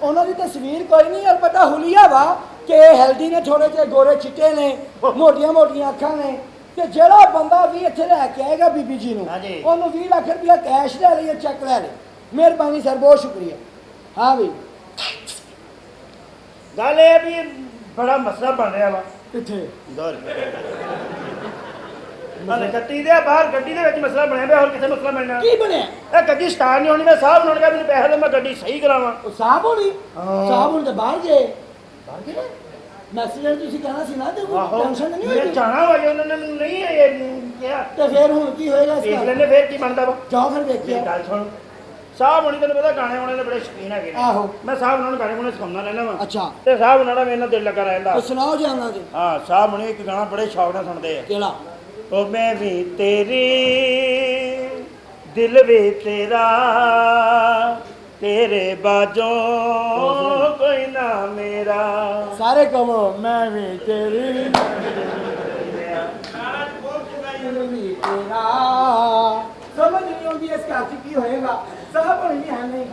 ਉਹਨਾਂ ਦੀ ਤਸਵੀਰ ਕੋਈ ਨਹੀਂ ਅਲਬੱਤਾ ਹੁਲੀਆ ਵਾ ਕਿ ਹੈਲਦੀ ਨੇ ਥੋੜੇ ਜਿਹੇ ਗੋਰੇ ਚਿੱਟੇ ਨੇ ਮੋਟੀਆਂ ਮੋਟੀਆਂ ਅੱਖਾਂ ਨੇ ਤੇ ਜਿਹੜਾ ਬੰਦਾ ਵੀ ਇੱਥੇ ਲੈ ਕੇ ਆਏਗਾ ਬੀਬੀ ਜੀ ਨੂੰ ਉਹਨੂੰ 20 ਲੱਖ ਰੁਪਇਆ ਕੈਸ਼ ਲੈ ਲਈਏ ਚੈੱਕ ਲੈ ਲੈ। ਮਿਹਰਬਾਨੀ ਸਰ ਬਹੁਤ ਸ਼ੁਕਰੀਆ। ਹਾਂ ਵੀ ਗੱਲ ਇਹ ਵੀ ਬੜਾ ਮਸਲਾ ਬਣ ਰਿਹਾ ਵਾ। ਕਿੱਥੇ ਹਲੇ ਗੱਡੀ ਦੇ ਬਾਹਰ ਗੱਡੀ ਦੇ ਵਿੱਚ ਮਸਲਾ ਬਣਿਆ ਪਿਆ। ਹੋਰ ਕਿੱਥੇ ਮਸਲਾ ਬਣਨਾ? ਕੀ ਬਣਿਆ? ਇਹ ਗੱਡੀ ਸਟਾਰਟ ਨਹੀਂ ਹੋਣੀ। ਮੈਂ ਸਾਹਿਬ ਨੂੰ ਕਿਹਾ ਮੈਨੂੰ ਪੈਸੇ ਦੇ ਮੈਂ ਗੱਡੀ ਸਹੀ ਕਰਾਵਾਂ। ਉਹ ਸਾਹਿਬ ਹੋਣੀ ਸਾਹਿਬ ਹੁਣ ਤੇ ਬਾਹਰ ਗਏ। ਬਾਹਰ ਗਏ ਮੈਸੇਜ ਤੁਸੀਂ ਕਹਿਣਾ ਸੀ ਨਾ ਤੇ ਟੈਨਸ਼ਨ ਨਹੀਂ ਮੈਂ ਹੋਈ ਜਾਣਾ ਵਾ ਉਹਨਾਂ ਨੇ ਮੈਨੂੰ ਨਹੀਂ ਇਹ ਕਿਹਾ। ਤੇ ਫਿਰ ਹੁਣ ਕੀ ਹੋਏਗਾ ਦੇਖ ਇਸ ਦਾ? ਲੈਣੇ ਫੇਰ ਕੀ ਬਣਦਾ ਵਾ। ਜਾਓ ਫਿਰ ਇਹ ਦੇਖਿਓ। ਗੱਲ ਸੁਣ ਸਾਹਿਬ ਹੁਣੀ ਤੈਨੂੰ ਪਤਾ ਗਾਣੇ ਵਾਲੇ ਦੇ ਬੜੇ ਸ਼ੌਕੀਨ ਹੈਗੇ ਨੇ। ਆਹੋ। ਮੈਂ ਸਾਹਿਬ ਉਹਨਾਂ ਨੂੰ ਗਾਣੇ ਵਾਲੇ ਸਿਖਾਉਂਦਾ ਰਹਿੰਦਾ ਵਾ। ਅੱਛਾ ਤੇ ਸਾਹਿਬ ਉਹਨਾਂ ਦਾ ਮੇਰੇ ਨਾਲ ਦਿਲ ਲੱਗਾ ਰਹਿੰਦਾ। ਉਹ ਸੁਣਾਓ ਜੀ ਉਹਨਾਂ ਦੇ। ਹਾਂ ਸਾਹਿਬ ਹੁਣੀ ਇੱਕ ਗਾਣਾ ਬੜੇ ਸ਼ੌਕ ਨਾਲ ਸੁਣਦੇ ਆ। ਕਿਹੜਾ? ਉਹ ਮੈਂ ਵੀ ਤੇਰੀ ਦਿਲ ਵੀ ਤੇਰਾ ਤੇਰੇ ਬਾਝੋਂ ਕੋਈ ਨਾ ਮੇਰਾ। ਸਾਰੇ ਕਹੋ ਮੈਂ ਵੀ ਤੇਰੀ ਵੀ ਤੇਰਾ। ਸਮਝ ਨਹੀਂ ਆਉਂਦੀ ਇਸ ਘਰ 'ਚ ਕੀ ਹੋਏਗਾ। ਸਾਹਿਬ ਹੋਣੀ ਨਹੀਂ ਹੈ ਨਹੀਂ।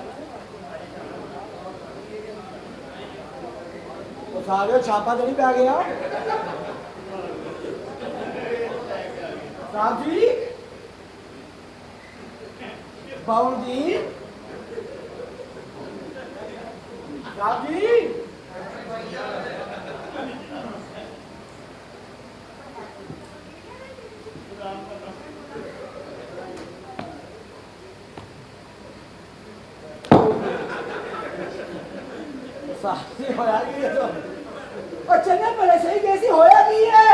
ਉਹ ਸਾਰੇ ਛਾਪਾ ਤੇ ਨਹੀਂ ਪੈ ਗਿਆ ਸਾਹਿਬ ਜੀ। ਬਾਉਲ ਜੀ ਸਾਹਿਬ ਜੀ। साथी होया की है तो और चलने पड़े सही कैसी होया की है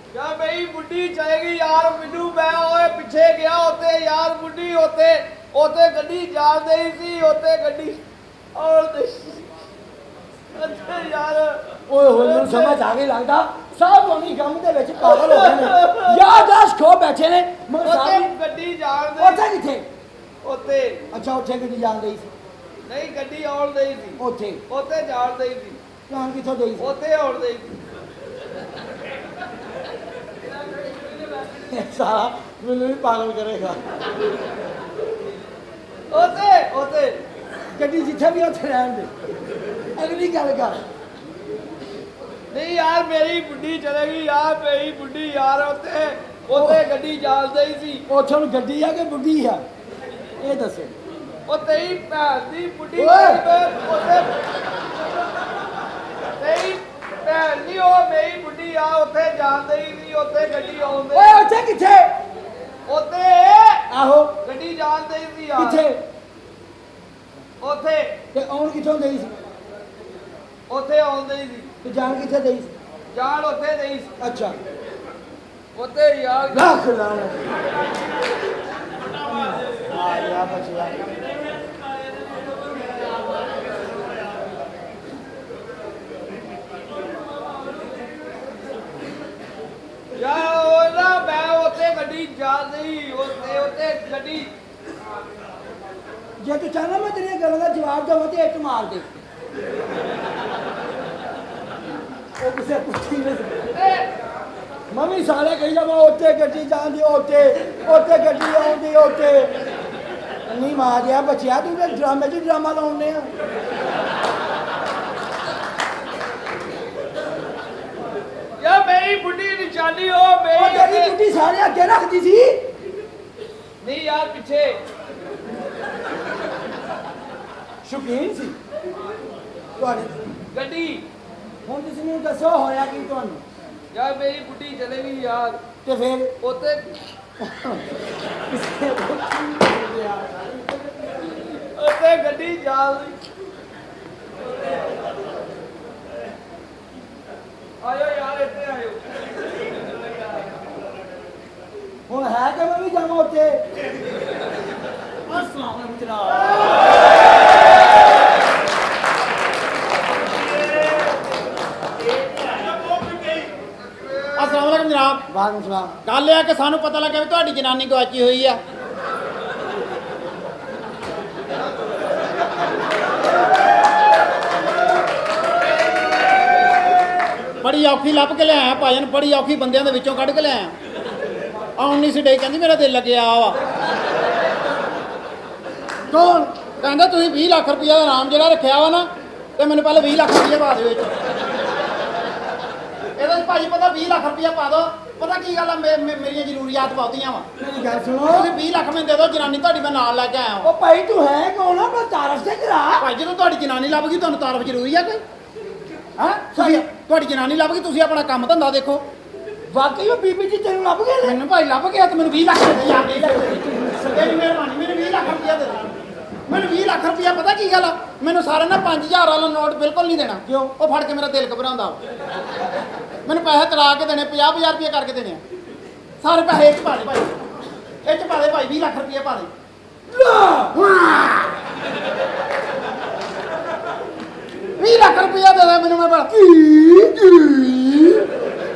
क्या मेरी बुढ़ी चलेगी यार मिनू मैं ओए पीछे गया होते यार बुढ़ी होते होते गड्डी जा रही थी होते गड्डी और अच्छा यार ओए होए ਮੈਨੂੰ ਸਮਝ ਆ ਗਈ ਲੱਗਦਾ ਸਾਹਿਬ ਹੋਣੀ ਗਮ ਦੇ ਵਿੱਚ ਪਾਗਲ ਹੋ ਗਏ ਨੇ ਯਾਦਾਸ਼ ਖੋ ਬੈਠੇ ਨੇ ਮਗਰ होते ਸਾਹਿਬ गड्डी जा ਉੱਥੇ रही ਕਿੱਥੇ होते ਅੱਛਾ ਉੱਥੇ ਕਿੱਥੇ ਜਾਂਦੇ ਸੀ नहीं गड्डी और गई थी ਉੱਥੇ होते जा रही थी ਜਾਣ ਕਿੱਥੋਂ ਗਈ ਸੀ होते और गई थी ਸਾਰਾ ਮੈਨੂੰ ਵੀ ਪਾਗਲ ਕਰੇਗਾ होते होते ਗੱਡੀ ਜਿੱਥੇ ਵੀ ਉੱਥੇ ਰਹਿਣ ਦੇ ਅਗਲੀ ਗੱਲ ਕਰ नहीं यार मेरी बुढ़ी चलेगी यार मेरी बुढ़ी यार होते होते गड्डी जा रही थी ਉੱਥੇ ਨੂੰ ਗੱਡੀ ਆ ਕਿ ਬੁੱਢੀ ਆ ਇਹ ਦੱਸੋ ਉਹ ਤੇਰੀ ਭੈਣ ਦੀ ਬੁੱਢੀ ਓਏ। ਉੱਥੇ ਤੇਰੀ ਭੈਣ ਦੀ ਉਹ ਮੇਰੀ ਬੁੱਢੀ ਆ ਉੱਥੇ ਜਾਂਦੇ ਹੀ ਨਹੀਂ ਉੱਥੇ ਗੱਡੀ ਆਉਂਦੇ ਓਏ ਉੱਥੇ ਕਿੱਥੇ ਉੱਥੇ ਆਹੋ ਗੱਡੀ ਜਾਂਦੇ ਹੀ ਸੀ ਯਾਰ ਕਿੱਥੇ ਉੱਥੇ ਤੇ ਆਉਣ ਕਿੱਥੋਂ ਗਈ ਸੀ ਉੱਥੇ ਆਉਂਦੇ ਹੀ ਸੀ ਤੇ ਜਾਣ ਕਿੱਥੇ ਗਈ ਸੀ ਜਾਣ ਉੱਥੇ ਨਹੀਂ ਸੀ ਅੱਛਾ ਉੱਥੇ ਯਾਰ ਲੱਖ ਲਾਣਾ ਆ ਯਾ ਬਚਿਆ ਯਾਰ ਉਹ ਨਾ ਮੈਂ ਉੱਥੇ ਗੱਡੀ ਜਾਂਦੀ ਉੱਥੇ ਗੱਡੀ ਜੇ ਤੂੰ ਚਾਹਨਾ ਮੈਂ ਤੇਰੀਆਂ ਗੱਲਾਂ ਦਾ ਜਵਾਬ ਦੇਵਾਂ ਤੇ ਇੱਟ ਮਾਰ ਦੇ ਉਹ ਕਿਸੇ ਪੁੱਛੀ ਨਹੀਂ ਮੰਮੀ ਸਾਰੇ ਕਹੀ ਜਾਵਾ ਉੱਥੇ ਗੱਡੀ ਜਾਂਦੀ ਉੱਥੇ ਉੱਥੇ ਗੱਡੀ ਆਉਂਦੀ ਉੱਥੇ ਨਹੀਂ ਮਾਰਿਆ ਬੱਚਿਆ ਤੂੰ ਤੇ ਡਰਾਮੇ 'ਚ ਡਰਾਮਾ ਲਾਉਂਦੇ ਆ ਯਾਰ ਮੇਰੀ ਬੁੱਢੀ ਨਿਸ਼ਾਨੀ ਉਹ ਉਹ ਮੇਰੀ ਤੇਰੀ ਬੁੱਢੀ ਸਾਰੇ ਅੱਗੇ ਰੱਖਦੀ ਸੀ ਨਹੀਂ ਯਾਰ ਪਿੱਛੇ ਸ਼ੁਕੀਨ ਸੀ ਤੁਹਾਡੇ ਗੱਡੀ ਹੁਣ ਤੁਸੀਂ ਮੈਨੂੰ ਦੱਸੋ ਹੋਇਆ ਕੀ ਤੁਹਾਨੂੰ ਯਾਰ ਮੇਰੀ ਬੁੱਢੀ ਚਲੇਗੀ ਯਾਰ ਤੇ ਫਿਰ ਉੱਥੇ ਉੱਥੇ ਗੱਡੀ ਚੱਲਦੀ ਆਇਓ ਯਾਰ ਇੱਥੇ ਆਇਓ ਕੇ ਮੈਂ ਵੀ ਜਾਵਾਂ ਉੱਥੇ। ਅਸਲਾਮ ਅਲੈਕੁਮ ਜਨਾਬ। ਅਸਲਾਮ ਵਾਲੇਕੁਮ ਜਨਾਬ। ਵਾਲੇਕੁਮ ਸਲਾਮ। ਗੱਲ ਇਹ ਆ ਕਿ ਸਾਨੂੰ ਪਤਾ ਲੱਗਾ ਵੀ ਤੁਹਾਡੀ ਜਨਾਨੀ ਗਵਾਚੀ ਹੋਈ ਆ। ਬੜੀ ਔਖੀ ਲੱਭ ਕੇ ਲਿਆਇਆ ਭਾਜਨ, ਬੜੀ ਔਖੀ ਬੰਦਿਆਂ ਦੇ ਵਿੱਚੋਂ ਕੱਢ ਕੇ ਲਿਆਇਆ। ਆਉਣ ਨਹੀਂ ਸੀ ਡੇ, ਕਹਿੰਦੀ ਮੇਰਾ ਦਿਲ ਲੱਗਿਆ ਵਾ। ਕੌਣ ਕਹਿੰਦਾ ਤੁਸੀਂ 20 ਲੱਖ ਰੁਪਈਆ ਦਾ ਨਾਮ ਜਿਹੜਾ ਰੱਖਿਆ ਵਾ ਨਾ, ਤੇ ਮੈਨੂੰ ਪਹਿਲਾਂ 20 ਲੱਖ ਰੁਪਈਆ ਪਾ ਦਿਓ ਵਿੱਚ। ਇਹਦੇ 'ਚ ਭਾਜੀ ਪਤਾ 20 ਲੱਖ ਰੁਪਈਆ ਪਾ ਦਿਓ। ਪਤਾ ਕੀ ਗੱਲ ਆ, ਮੇਰੀਆਂ ਜ਼ਰੂਰੀਆਤ ਬਹੁਤੀਆਂ ਵਾ। ਮੇਰੀ ਗੱਲ ਸੁਣੋ। ਤੁਸੀਂ 20 ਲੱਖ ਮੈਨੂੰ ਦੇ ਦਿਓ, ਜਨਾਨੀ ਤੁਹਾਡੀ ਮੈਂ ਨਾਲ ਲੈ ਕੇ ਆਇਆ ਵਾਂ। ਉਹ ਭਾਈ ਤੂੰ ਹੈ ਕੌਣ ਆ? ਮੈਂ ਤਾਰਫ ਤੇ ਕਰਾ। ਭਾਈ ਜਦੋਂ ਤੁਹਾਡੀ ਜਨਾਨੀ ਲੱਭ ਗਈ, ਤੁਹਾਨੂੰ ਤਾਰਫ ਜ਼ਰੂਰੀ ਆ ਕੋਈ? ਹਾਂ ਤੁਹਾਡੀ ਜਨਾਨੀ ਲੱਭ ਗਈ, ਤੁਸੀਂ ਆਪਣਾ ਕੰਮ ਧੰਦਾ ਦੇਖੋ। ਵਾਕਈ ਉਹ ਬੀਬੀ ਜੀ ਤੈਨੂੰ ਲੱਭ ਗਏ ਨੇ? ਮੈਨੂੰ ਭਾਈ ਲੱਭ ਗਿਆ ਤੇ ਮੈਨੂੰ 20 ਲੱਖ ਦੇ ਦੇ ਯਾਰ। ਤੇਰੀ ਮਿਹਰਬਾਨੀ, ਮੈਨੂੰ 20 ਲੱਖ ਰੁਪਈਆ ਦੇ ਦੇ। ਮੈਨੂੰ 20 ਲੱਖ ਰੁਪਈਆ ਪਤਾ ਕੀ ਗੱਲ ਆ, ਮੈਨੂੰ ਸਾਰੇ ਨਾ 5000 ਵਾਲਾ ਨੋਟ ਬਿਲਕੁਲ ਨਹੀਂ ਦੇਣਾ। ਕਿਉਂ? ਉਹ ਫੜ ਕੇ ਮੇਰਾ ਦਿਲ ਘਬਰਾਉਂਦਾ। ਮੈਨੂੰ ਪੈਸੇ ਤਲਾ ਕੇ ਦੇਣੇ, 50,000 ਰੁਪਈਆ ਕਰਕੇ ਦੇਣੇ ਆ। ਸਾਰੇ ਪੈਸੇ ਇਹ 'ਚ ਪਾ ਦੇ ਭਾਈ, ਇਹ 'ਚ ਪਾ ਦੇ ਭਾਈ, 20 ਲੱਖ ਰੁਪਈਆ ਪਾ ਦੇ। 20 ਲੱਖ ਰੁਪਈਆ ਦੇ ਦੇ ਮੈਨੂੰ। ਮੈਂ ਬੜਾ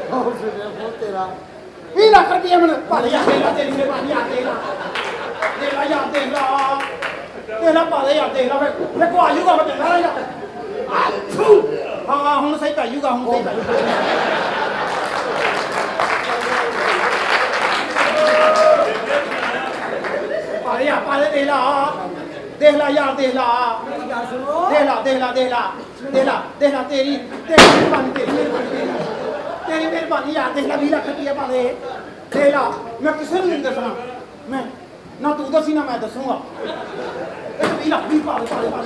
ਉਹ ਫਿਰੇ ਉਹ ਤੇਰਾ 20 ਲੱਖ ਰੁਪਈਆ ਮੈਨੂੰ ਪਾ ਦੇ ਯਾਰ। ਤੇਰੀ ਮਿਹਰਬਾਨੀ ਆ, ਦੇ ਲਾ ਯਾਰ, ਦੇ ਲਾ ਪਾ ਦੇ ਯਾਰ, ਦੇਖ ਲਾ ਮੈਂ ਕੋ ਆ ਜਾਊਗਾ, ਮੈਂ ਕਹਿੰਦਾ ਯਾਰ। ਹਾਂ ਹੁਣ ਸਹੀ ਪੈ ਜਾਊਗਾ, ਹੁਣ ਸਹੀ ਪੈ ਜਾਊਗਾ। ਪਾ ਦੇ ਯਾਰ, ਪਾ ਦੇ, ਦੇਖ ਲਾ ਯਾਰ, ਦੇਖ ਲਾ। ਮੇਰੀ ਗੱਲ ਸੁਣੋ। ਦੇਖ ਲਾ ਤੇਰੀ ਮਿਹਰਬਾਨੀ, ਤੇਰੀ ਮਿਹਰਬਾਨੀ ਯਾਰ। ਦੇਖ ਲਾ 20 ਲੱਖ ਰੁਪਈਆ ਪਾ ਦੇ। ਦੇਖ ਲਾ, ਮੈਂ ਕਿਸੇ ਨੂੰ ਨਹੀਂ ਦੱਸਣਾ। ਮੈਂ ਨਾ ਤੂੰ ਦੱਸੀ ਨਾ ਮੈਂ ਦੱਸੂਗਾ। ਇਹ 20 ਲੱਖ ਵੀ ਪਾ ਦੇ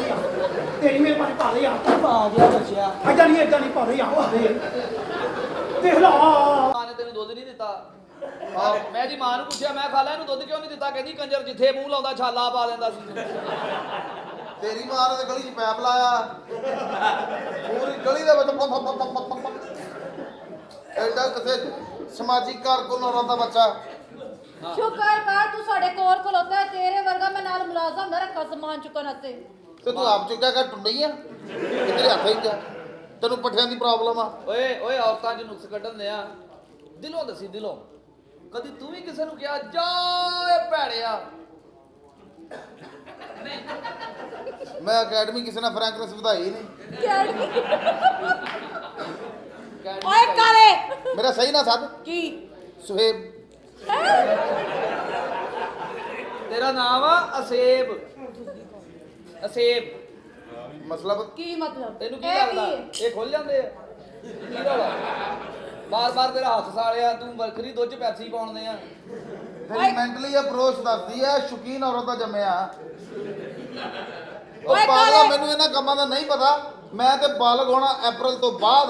ਯਾਰ। ਤੇਰੀ ਮਿਹਰਬਾਨੀ ਪਾ ਦੇ ਯਾਰ। ਪਾ ਗਿਆ ਬੱਚਿਆ। ਏਦਾਂ ਨਹੀਂ ਪਾ ਦੇ ਯਾਰ, ਪਾ ਦੇ। ਦੇਖ ਲਾ ਮਾਂ ਨੇ ਤੈਨੂੰ ਦੁੱਧ ਨਹੀਂ ਦਿੱਤਾ? ਮੈਂ ਜੀ ਮਾਂ ਨੂੰ ਪੁੱਛਿਆ, ਮੈਂ ਖਾ ਲਿਆ, ਇਹਨੂੰ ਦੁੱਧ ਕਿਉਂ ਨਹੀਂ ਦਿੱਤਾ? ਕਹਿੰਦੀ ਕੰਜਰ ਜਿੱਥੇ ਮੂੰਹ ਲਾਉਂਦਾ ਛਾਲਾ ਪਾ ਦਿੰਦਾ ਸੀ। ਤੇਰੀ ਮਾਂ ਨੇ ਗਲੀ 'ਚ ਪੈਪ ਲਾਇਆ, ਪੂਰੀ ਗਲੀ ਦੇ ਵਿੱਚ ਐਡਾ ਕਿਸੇ ਸਮਾਜਿਕ ਕਾਰਕੁਨ ਔਰਤ ਦਾ ਬੱਚਾ। ਸ਼ੁਕਰ ਕਰ ਤੂੰ ਸਾਡੇ ਕੋਲ ਖਲੋਤਾ ਹੈ, ਤੇਰੇ ਵਰਗਾ ਮੈਂ ਨਾਲ ਮੁਲਾਜ਼ਮ ਨਾ ਰੱਖਾ ਸਮਾਨ ਚੁੱਕਣ ਵਾਸਤੇ। ਤੇ ਤੂੰ ਆਪ ਚੁੱਕਿਆ ਕਰ ਟੁੰਡੀ ਆ, ਤੇਰੇ ਹੱਥ ਹੀ ਜਾ। ਤੈਨੂੰ ਪੱਠਿਆਂ ਦੀ ਪ੍ਰੋਬਲਮ ਆ। ਓਏ ਔਰਤਾਂ 'ਚ ਨੁਕਸ ਕੱਢਣ ਦੇ ਆ। ਦਿਲੋਂ ਦੱਸੀ, ਦਿਲੋਂ। ਕਦੀ ਤੂੰ ਵੀ ਕਿਸੇ ਨੂੰ ਕਿਹਾ ਜਾ ਇਹ ਭੈੜਿਆ? ਮੈਂ ਅਕੈਡਮੀ ਕਿਸੇ ਨੇ ਫਰੈਂਕਨੈਸ ਵਧਾਈ ਨਹੀਂ। ਓਏ ਕਾਲੇ ਮੇਰਾ ਸਹੀ ਨਾ ਸੱਦ ਕੀ ਸੁਹੇਬ। ਤੇਰਾ ਨਾਮ ਆ ਅਸੇਬ। ਅਸੇਬ ਮਤਲਬ ਕੀ ਮਤਲਬ? ਤੈਨੂੰ ਕੀ ਇਹ ਲੱਗਦਾ ਹੈ? ਇਹ ਖੁੱਲ ਜਾਂਦੇ ਆ? ਕੀ ਰੌਲਾ? ਬਾਰ-ਬਾਰ ਤੇਰਾ ਹੱਥ ਸਾਲਿਆ, ਤੂੰ ਵਰਖਰੀ ਦੁੱਧ 'ਚ ਪੈਪਸੀ ਪਾਉਣਦੇ ਆ। ਤੇਰੀ ਮੈਂਟਲੀ ਅਪਰੋਚ ਦੱਸਦੀ ਹੈ ਸ਼ੌਕੀਨ ਔਰਤ ਦਾ ਜੰਮਿਆ। ਉਹ ਓਏ ਪਾਗਲਾ, ਕਾਲੇ। ਮੈਨੂੰ ਇਹਨਾਂ ਕੰਮਾਂ ਦਾ ਨਹੀਂ ਪਤਾ। ਮੈਂ ਤੇ ਬਾਲਗ ਹੋਣਾ ਅਪ੍ਰੈਲ ਤੋਂ ਬਾਅਦ।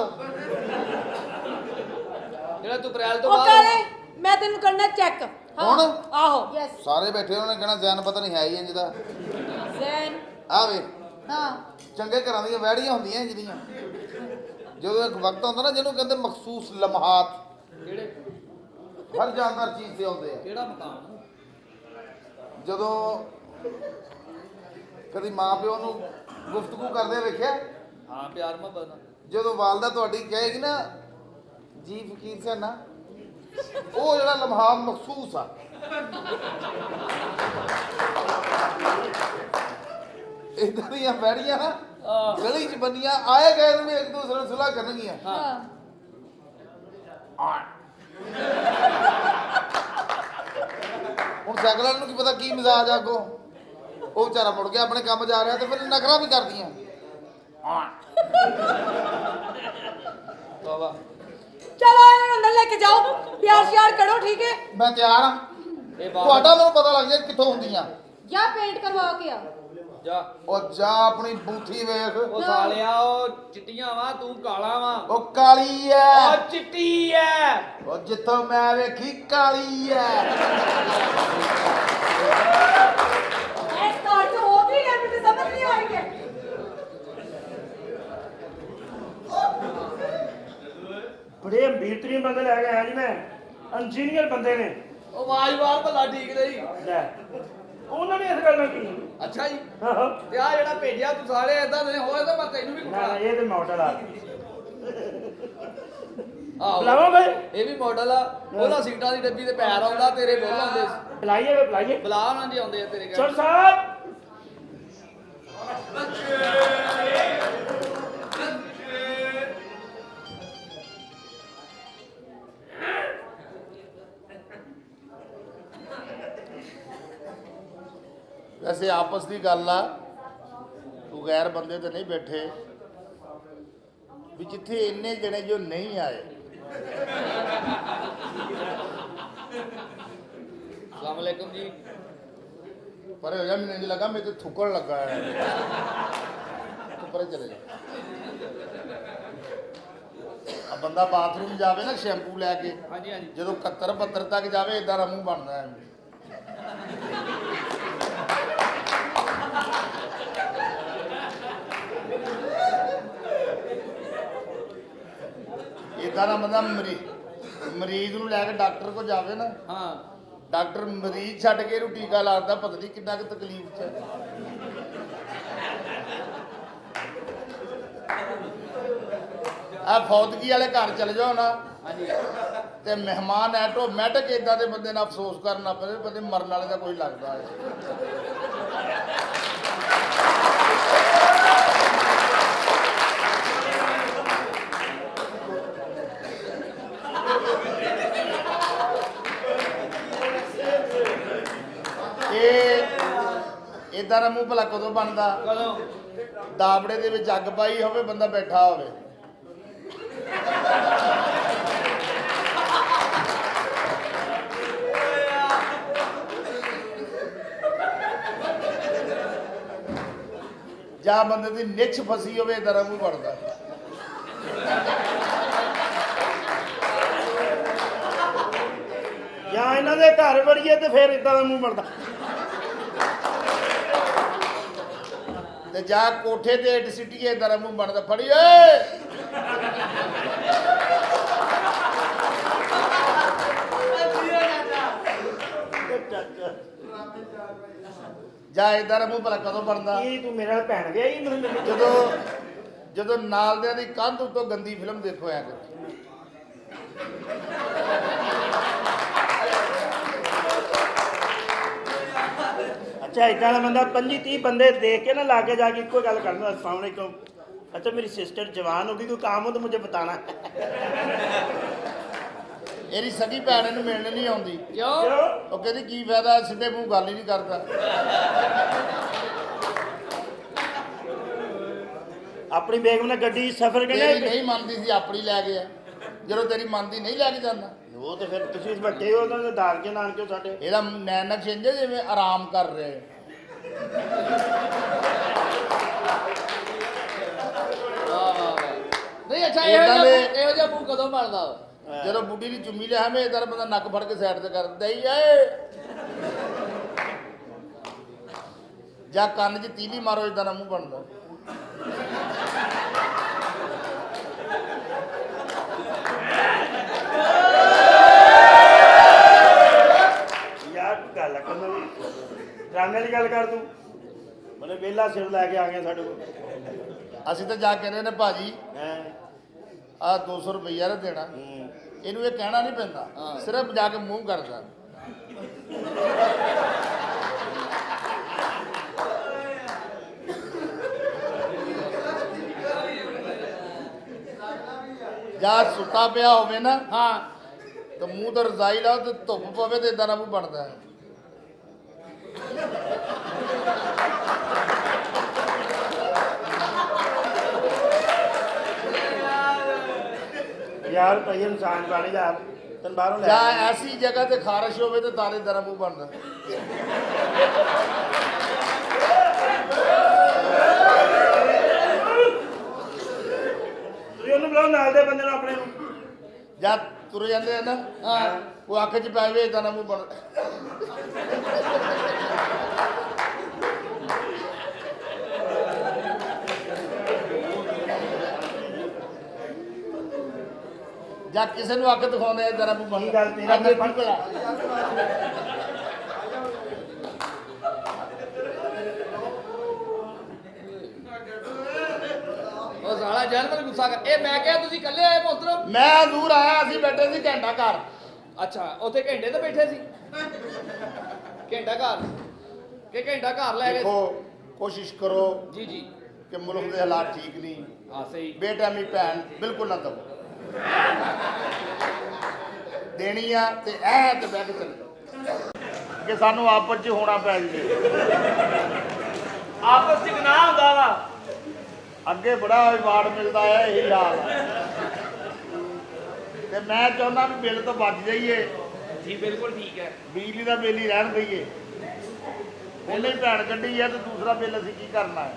ਜਿਹੜਾ ਤੂੰ ਅਪ੍ਰੈਲ ਤੋਂ ਉਹ ਬਾਅਦ ਕਾਲੇ ਮੈਂ ਤੈਨੂੰ ਕਰਨਾ ਚੈੱਕ। ਹੁਣ? ਆਹੋ ਯੈਸ ਸਾਰੇ ਬੈਠੇ ਉਹਨਾਂ ਨੇ ਕਹਿਣਾ ਜ਼ੈਨ ਪਤਾ ਨਹੀਂ ਹੈ ਹੀ ਇੰਜ ਦਾ। ਜ਼ੈਨ ਆ ਵੇ ਹਾਂ ਚੰਗੇ ਘਰਾਂ ਦੀਆਂ ਵਹਿੜੀਆਂ ਹੁੰਦੀਆਂ ਜਿਹੜੀਆਂ, ਜਦੋਂ ਇੱਕ ਵਕਤ ਹੁੰਦਾ ਨਾ ਜਿਹਨੂੰ ਕਹਿੰਦੇ ਮਖਸੂਸ ਲਮਹਾਤ, ਕਿਹੜੇ? ਹਰ ਜਾਨਦਾਰ ਚੀਜ਼ ਤੇ ਆਉਂਦੇ ਆ। ਕਿਹੜਾ ਮਕਾਨ? ਜਦੋਂ ਕਦੀ ਮਾਂ ਪਿਓ ਨੂੰ ਗੁਫ਼ਤਗੂ ਕਰਦੇ ਵੇਖਿਆ? ਹਾਂ, ਪਿਆਰ ਮੁਹੱਬਤ ਨਾਲ। ਜਦੋਂ ਵਾਲਦਾ ਤੁਹਾਡੀ ਕਹੇਗੀ ਨਾ ਜੀ ਫਕੀਰ ਸੇ ਨਾ, ਉਹ ਜਿਹੜਾ ਲਮਹਾ ਮਖਸੂਸ ਆ। ਇਦਾਂ ਦੀਆਂ ਵਹਿੜੀਆਂ ਨਾ ਗਲੀ 'ਚ ਬੰਦੀਆਂ ਆਏ ਗਏ ਨੂੰ ਵੀ ਇੱਕ ਦੂਸਰੇ ਨੂੰ ਸੁਲਾਹ ਕਰਨਗੀਆਂ। ਹਾਂ ਹੁਣ ਸਾਈਕਲ ਵਾਲੇ ਨੂੰ ਕੀ ਪਤਾ ਕੀ ਮਿਜ਼ਾਜ ਆ ਅੱਗੋਂ। ਉਹ ਵਿਚਾਰਾ ਮੁੜ ਗਿਆ ਆਪਣੇ ਕੰਮ ਜਾ ਰਿਹਾ ਤੇ ਫਿਰ ਨਖਰਾ ਵੀ ਕਰਦੀਆਂ। ਵਾਹ ਚਲੋ ਇਹਨਾਂ ਨੂੰ ਅੰਦਰ ਲੈ ਕੇ ਜਾਓ, ਪਿਆਰ ਸ਼ਿਆਰ ਕਰੋ, ਠੀਕ ਹੈ? ਮੈਂ ਤਿਆਰ ਹਾਂ। ਇਹ ਬਾਤ ਤੁਹਾਡਾ ਮੈਨੂੰ ਪਤਾ ਲੱਗ ਜਾਏ ਕਿੱਥੋਂ ਹੁੰਦੀਆਂ। ਜਾਂ ਪੇਂਟ ਕਰਵਾ ਕੇ ਆ। ਜਾ। ਉਹ ਜਾ ਆਪਣੀ ਬੂਥੀ ਵੇਖ। ਉਹ ਸਾਲਿਆ, ਉਹ ਚਿੱਟੀਆਂ ਵਾ, ਤੂੰ ਕਾਲਾ ਵਾ। ਉਹ ਕਾਲੀ ਐ। ਉਹ ਚਿੱਟੀ ਐ। ਉਹ ਜਿੱਥੋਂ ਮੈਂ ਵੇਖੀ ਕਾਲੀ ਐ। ਇਸ ਘਰ ਚ ਹੋ ਕੀ ਗਿਆ ਮੈਨੂੰ ਸਮਝ ਨਹੀਂ ਆਈ ਕਿ ਬੜੇ ਅਮੀਰ ਤਰੀਨ ਬੰਦੇ ਲੈ ਕੇ ਆਇਆ ਜੀ ਮੈਂ। ਇੰਜੀਨੀਅਰ ਬੰਦੇ ਨੇ, ਉਹ ਵਾਜਵਾਰ ਭਲਾ ਠੀਕ ਨਹੀਂ। ਲੈ ਉਹਨਾਂ ਨੇ ਇਸ ਗੱਲ ਨਾਲ ਕੀ ਅੱਛਾ ਜੀ, ਆਹੋ। ਤੇ ਆ ਜਿਹੜਾ ਭੇਜਿਆ ਤੂੰ ਸਾਰੇ ਏਦਾਂ ਦੇ ਹੋਏ ਤਾਂ ਮੈਂ ਤੈਨੂੰ ਵੀ ਨਾ ਕੁੱਟਣਾ। ਇਹ ਤੇ ਮਾਡਲ ਆ ਆਹੋ ਬੁਲਾਵਾ ਬਈ ਇਹ ਵੀ ਮਾਡਲ ਆ, ਉਹਦਾ ਸੀਟਾਂ ਦੀ ਡੱਬੀ ਤੇ ਪੈਰ ਆਉਂਦਾ, ਤੇਰੇ ਬੁੱਲ ਆਉਂਦੇ ਸੀ। ਬੁਲਾਈਏ ਬੁਲਾ ਉਹਨਾਂ ਦੇ ਆਉਂਦੇ ਆ ਤੇਰੇ ਘਰ। ਸਰ ਸਾਹਿਬ ਵੈਸੇ ਆਪਸ ਦੀ ਗੱਲ ਆ, ਤੂੰ ਗੈਰ ਬੰਦੇ ਤੇ ਨਹੀਂ ਬੈਠੇ ਵੀ ਜਿੱਥੇ ਇੰਨੇ ਜਣੇ ਜੋ ਨਹੀਂ ਆਏ। अस्सलाम वालेकुम जी। ਪਰ ਹੋ ਜਾ, ਮੈਨੂੰ ਇੰਜ ਲੱਗਾ ਮੇਰੇ ਤੇ ਥੁੱਕਣ ਲੱਗਾ ਹੈ। ਤੂੰ ਪਰੇ ਚਲੇ ਜਾ। ਆ ਬੰਦਾ ਬਾਥਰੂਮ ਜਾਵੇ ਨਾ ਸ਼ੈਂਪੂ ਲੈ ਕੇ, ਹਾਂਜੀ ਹਾਂਜੀ ਜਦੋਂ 71 72 ਤੱਕ ਜਾਵੇ ਇਦਾਂ ਦਾ ਮੂੰਹ ਬਣਦਾ ਹੈ। ਇਦਾਂ ਦਾ ਬੰਦਾ ਮਰੀਜ਼ ਨੂੰ ਲੈ ਕੇ ਡਾਕਟਰ ਕੋਲ ਜਾਵੇ ਨਾ, ਹਾਂ ਡਾਕਟਰ ਮਰੀਜ਼ ਛੱਡ ਕੇ ਇਹਨੂੰ ਟੀਕਾ ਲਾਉਂਦਾ, ਪਤਾ ਨਹੀਂ ਕਿੰਨਾ ਕੁ ਤਕਲੀਫ 'ਚ ਹੈ। ਆ ਫੌਤਗੀ ਵਾਲੇ ਘਰ ਚਲੇ ਜਾਓ ਨਾ, ਹਾਂਜੀ ਤੇ ਮਹਿਮਾਨ ਆਟੋਮੈਟਿਕ ਇਦਾਂ ਦੇ ਬੰਦੇ ਨਾਲ ਅਫਸੋਸ ਕਰਨਾ ਪਵੇ, ਬੰਦੇ ਮਰਨ ਵਾਲੇ ਦਾ ਕੋਈ ਲੱਗਦਾ ਹੈ। ਇਹ ਇਦਾਂ ਦਾ ਮੂੰਹ ਭਲਾ ਕਦੋਂ ਬਣਦਾ? ਕਦੋਂ? ਦਾਬੜੇ ਦੇ ਵਿੱਚ ਅੱਗ ਪਾਈ ਹੋਵੇ, ਬੰਦਾ ਬੈਠਾ ਹੋਵੇ। ਜਾਂ ਬੰਦੇ ਦੀ ਨਿੱਛ ਫਸੀ ਹੋਵੇ, ਇਦਾਂ ਦਾ ਮੂੰਹ ਬਣਦਾ। ਜਾਂ ਇਹਨਾਂ ਦੇ ਘਰ ਵੜੀਏ ਤੇ ਫਿਰ ਇਦਾਂ ਦਾ ਮੂੰਹ ਬਣਦਾ। ਤੇ ਜਾਂ ਕੋਠੇ ਤੇ ਇੱਟ ਸਿੱਟੀਏ, ਇਦਾਂ ਦਾ ਮੂੰਹ ਬਣਦਾ। ਫੜੀ ਓਏ ਜਾਂ ਇਦਾਂ ਦਾ ਮੂੰਹ ਭਲਾ ਕਦੋਂ ਬਣਦਾ? ਕੀ ਤੂੰ ਮੇਰੇ ਨਾਲ ਭੈਣ ਵਿਆਹੀ ਮੈਨੂੰ? ਜਦੋਂ ਨਾਲਦਿਆਂ ਦੀ ਕੰਧ ਉੱਤੋਂ ਗੰਦੀ ਫਿਲਮ ਦੇਖੋ ਐ ਕਰ। ਅੱਛਾ ਇਦਾਂ ਦਾ ਬੰਦਾ 25 30 ਬੰਦੇ ਦੇਖ ਕੇ ना लाके जाके ਇੱਕੋ ਗੱਲ ਕਰਦਾ, अस्सलाम वालेकुम, अच्छा मेरी सिस्टर जवान होगी, कोई काम हो तो मुझे बताना। ਇਹਦੀ ਸਗੀ ਭੈਣ ਇਹਨੂੰ ਮਿਲਣ ਨਹੀਂ ਆਉਂਦੀ। ਕਿਉਂ? ਉਹ ਕਹਿੰਦੀ ਕੀ ਫਾਇਦਾ, ਸਿੱਧੇ ਮੂੰਹ ਗੱਲ ਹੀ ਨਹੀਂ ਕਰਦਾ। ਆਪਣੀ ਬੇਗਮ ਨਾਲ ਗੱਡੀ ਸਫ਼ਰ ਤੇਰੀ ਕਰਨਾ ਨਹੀਂ ਮੰਨਦੀ ਸੀ, ਆਪਣੀ ਲੈ ਗਿਆ। ਜਦੋਂ ਤੇਰੀ ਮੰਨਦੀ ਨਹੀਂ ਲੈ ਕੇ ਜਾਂਦਾ। ਉਹ ਤੇ ਫਿਰ ਤੁਸੀਂ ਵੱਡੇ ਹੋ, ਉਹਨਾਂ ਦੇ ਦਾਦਕੇ ਨਾਨਕੇ ਸਾਡੇ। ਇਹਦਾ ਨੈਣ ਨਕਸ਼ੇ ਜਿਵੇਂ ਆਰਾਮ ਕਰ ਰਹੇ। ਵਾਹ ਵਾਹ ਵਾਹ। ਨਹੀਂ ਅੱਛਾ, ਇਹੋ ਜਿਹਾ ਮੂੰਹ ਕਦੋਂ ਬਣਦਾ? ਜਦੋਂ ਬੁੱਢੀ ਦੀ ਚੁੰਮੀ ਲਿਆ ਮੈਂ ਇਦਾਂ ਬੰਦਾ ਨੱਕ ਫੜ ਕੇ ਸਾਈਡ ਤੇ ਕਰ ਦਿੰਦਾ ਹੀ ਏ। ਜਾਂ ਕੰਨ 'ਚ ਤੀਲੀ ਮਾਰੋ, ਇਦਾਂ ਦਾ ਮੂੰਹ ਬਣਦਾ। ਯਾਰ ਗੱਲ ਕਰਨਾ ਵੀ ਡਰਾਮੇ ਦੀ ਗੱਲ ਕਰ ਤੂੰ। ਬੜੇ ਵਿਹਲਾ ਸਿਰ ਲੈ ਕੇ ਆ ਗਿਆ ਸਾਡੇ ਕੋਲ। ਅਸੀਂ ਤਾਂ ਜਾ ਕੇ ਕਹਿੰਦੇ ਨੇ ਭਾਜੀ ਹੈਂ ਆ 200 ਰੁਪਈਆ ਦਾ ਦੇਣਾ। ਇਹਨੂੰ ਇਹ ਕਹਿਣਾ ਨਹੀਂ ਪੈਂਦਾ, ਸਿਰਫ ਜਾ ਕੇ ਮੂੰਹ ਕਰਦਾ। ਜਾਂ ਸੁੱਤਾ ਪਿਆ ਹੋਵੇ ਨਾ, ਹਾਂ ਤੇ ਮੂੰਹ ਤੇ ਰਜ਼ਾਈ ਲਾਓ ਤੇ ਧੁੱਪ ਪਵੇ ਤੇ ਇਦਾਂ ਦਾ ਮੂੰਹ ਬਣਦਾ ਹੈ। ਯਾਰ ਭਾਈ ਇਨਸਾਨ ਬਣ ਯਾਰ, ਤੈਨੂੰ ਬਾਹਰੋਂ ਲੈ ਜਾਂ ਆਇਆ। ਐਸੀ ਜਗ੍ਹਾ ਤੇ ਖਾਰਸ਼ ਹੋਵੇ ਤੇ ਤਾਰੇ ਦਾ ਮੂੰਹ ਬਣਦਾ। ਤੁਸੀਂ ਉਹਨੂੰ ਬੁਲਾਓ, ਨਾਲ ਦੇ ਬੰਦੇ ਨੂੰ ਆਪਣੇ ਨੂੰ। ਜਾਂ ਤੁਰ ਜਾਂਦੇ ਆ ਨਾ, ਉਹ ਅੱਖ 'ਚ ਪੈ ਜਾਵੇ ਇਦਾਂ ਦਾ ਮੂੰਹ ਬਣਦਾ। ਜਾਂ ਕਿਸੇ ਨੂੰ ਅੱਖ ਦਿਖਾਉਂਦੇ ਆ ਜਰਾ ਮੂੰਹ ਬੰਦ ਕੀ ਗੱਲ ਤੇਰਾ ਅੱਗੇ ਮੈਂ ਠੀਕ ਹੋਇਆ। ਉਹ ਸਾਲਾ ਜੈਲਮਨ ਗੁੱਸਾ ਕਰ ਇਹ ਮੈਂ ਕਿਹਾ ਤੁਸੀਂ ਇਕੱਲੇ ਆਏ ਮੋਹਤਰਮ ਮੈਂ ਦੂਰ ਆਇਆ ਅਸੀਂ ਬੈਠੇ ਸੀ ਘੰਟਾ ਘਰ ਅੱਛਾ ਉੱਥੇ ਘੰਟੇ ਤੇ ਬੈਠੇ ਸੀ ਘੰਟਾ ਘਰ ਕਿ ਘੰਟਾ ਘਰ ਲੈ ਗਏ ਦੇਖੋ ਕੋਸ਼ਿਸ਼ ਕਰੋ ਜੀ ਜੀ ਕਿ ਮੁਲਕ ਦੇ ਹਾਲਾਤ ਠੀਕ ਨਹੀਂ ਹਾਂ ਸਹੀ ਬੇਟੈਮੀ ਭੈਣ ਬਿਲਕੁਲ ਨਾ ਦਵੋ ਦੇਣੀ ਆ ਤੇ ਐ ਤੇ ਬਹਿ ਕੇ ਚੱਲ ਕਿ ਸਾਨੂੰ ਆਪਸ 'ਚ ਹੋਣਾ ਪੈ ਜੇ ਆਪਸ 'ਚ ਗੁਨਾਹ ਹੁੰਦਾ ਵਾ ਅੱਗੇ ਬੜਾ ਰਿਵਾਰਡ ਮਿਲਦਾ ਹੈ ਇਹੀ ਹਾਲ ਆ ਤੇ ਮੈਂ ਚਾਹੁੰਦਾ ਵੀ ਬਿੱਲ ਤੋਂ ਬਚ ਜਾਈਏ ਜੀ ਬਿਲਕੁਲ ਠੀਕ ਹੈ ਬਿਜਲੀ ਦਾ ਬਿੱਲ ਹੀ ਰਹਿਣ ਦਈਏ ਉਹਨੇ ਹੀ ਭੈਣ ਕੱਢੀ ਹੈ ਤੇ ਦੂਸਰਾ ਬਿੱਲ ਅਸੀਂ ਕੀ ਕਰਨਾ ਹੈ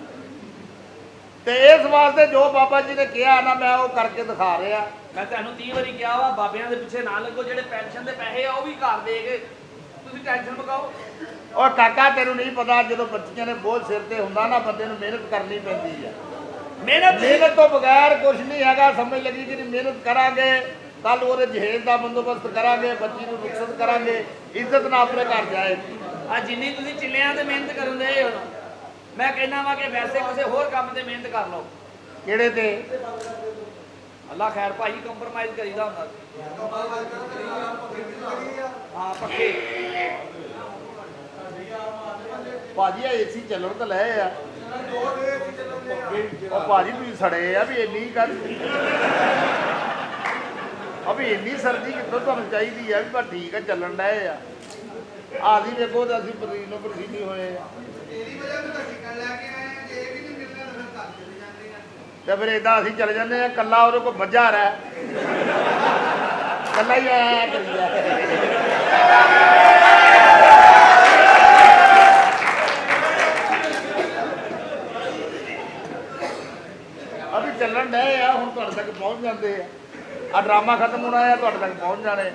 ਤੇ ਇਸ ਵਾਸਤੇ ਜੋ ਬਾਬਾ ਜੀ ਨੇ ਕਿਹਾ ਨਾ ਮੈਂ ਉਹ ਕਰਕੇ ਦਿਖਾ ਰਿਹਾ ਮੈਂ ਤੁਹਾਨੂੰ 30 ਵਾਰੀ ਕਿਹਾ ਵਾ ਬਾਬਿਆਂ ਦੇ ਪਿੱਛੇ ਨਾ ਲੱਗੋ ਜਿਹੜੇ ਪੈਨਸ਼ਨ ਦੇ ਪੈਸੇ ਆ ਉਹ ਵੀ ਘਰ ਦੇ ਕੇ ਤੁਸੀਂ ਟੈਨਸ਼ਨ ਮੁਕਾਓ ਔਰ ਕਾਕਾ ਤੈਨੂੰ ਨਹੀਂ ਪਤਾ ਜਦੋਂ ਬੱਚੀਆਂ ਨੇ ਬੋਝ ਸਿਰ ਤੇ ਹੁੰਦਾ ਨਾ ਬੰਦੇ ਨੂੰ ਮਿਹਨਤ ਕਰਨੀ ਪੈਂਦੀ ਹੈ ਮਿਹਨਤ ਤੋਂ ਬਗੈਰ ਕੁਝ ਨਹੀਂ ਹੈਗਾ ਸਮਝ ਲੱਗੀ ਕਿ ਮਿਹਨਤ ਕਰਾਂਗੇ ਕੱਲ ਉਹਦੇ ਜਹੇਜ਼ ਦਾ ਬੰਦੋਬਸਤ ਕਰਾਂਗੇ ਬੱਚੀ ਨੂੰ ਰੁਖਸਤ ਕਰਾਂਗੇ ਇੱਜ਼ਤ ਨਾਲ ਆਪਣੇ ਘਰ ਜਾਏਗੀ ਆ ਜਿੰਨੀ ਤੁਸੀਂ ਚਿੱਲਿਆਂ ਤੇ ਮਿਹਨਤ ਕਰਨ ਦੇ ਹੋ ਮੈਂ ਕਹਿੰਦਾ ਵਾ ਕਿ ਵੈਸੇ ਕਿਸੇ ਹੋਰ ਕੰਮ ਤੇ ਮਿਹਨਤ ਕਰ ਲਓ ਕਿਹੜੇ ਤੇ ਅੱਲਾ ਖੈਰ ਭਾਈ ਕੰਪਰਮਾਈਜ਼ ਕਰੀਦਾ ਹੁੰਦਾ ਹਾਂ ਪੱਕੇ ਭਾਜੀ ਆ ਏਸੀ ਚੱਲਣ ਤਾਂ ਲੈ ਆ ਉਹ ਭਾਜੀ ਤੁਸੀਂ ਸੜੇ ਆ ਵੀ ਇੰਨੀ ਗੱਲ ਅਭੀ ਇੰਨੀ ਸਰਦੀ ਕਿੱਥੋਂ ਤੁਹਾਨੂੰ ਚਾਹੀਦੀ ਆ ਵੀ ਪਰ ਠੀਕ ਆ ਚੱਲਣ ਡਏ ਆ ਆਦੀ ਵੇਖੋ ਤਾਂ ਅਸੀਂ ਪਸੀਨੋ ਪਸੀਨੀ ਹੋਏ ਆ ਤੇ ਫਿਰ ਏਦਾਂ ਅਸੀਂ ਚਲੇ ਜਾਂਦੇ ਆ ਕੱਲਾ ਉਹਦੇ ਕੋਲ ਮੱਝਾ ਰਹਿ ਕੱਲਾ ਹੀ ਆਇਆ ਕਰੀ ਜਾ ਅਭੀ ਚੱਲਣ ਡਏ ਆ ਹੁਣ ਤੁਹਾਡੇ ਤੱਕ ਪਹੁੰਚ ਜਾਂਦੇ ਆ ਡਰਾਮਾ ਖਤਮ ਹੋਣਾ ਆ ਤੁਹਾਡੇ ਤੱਕ ਪਹੁੰਚ ਜਾਣੇ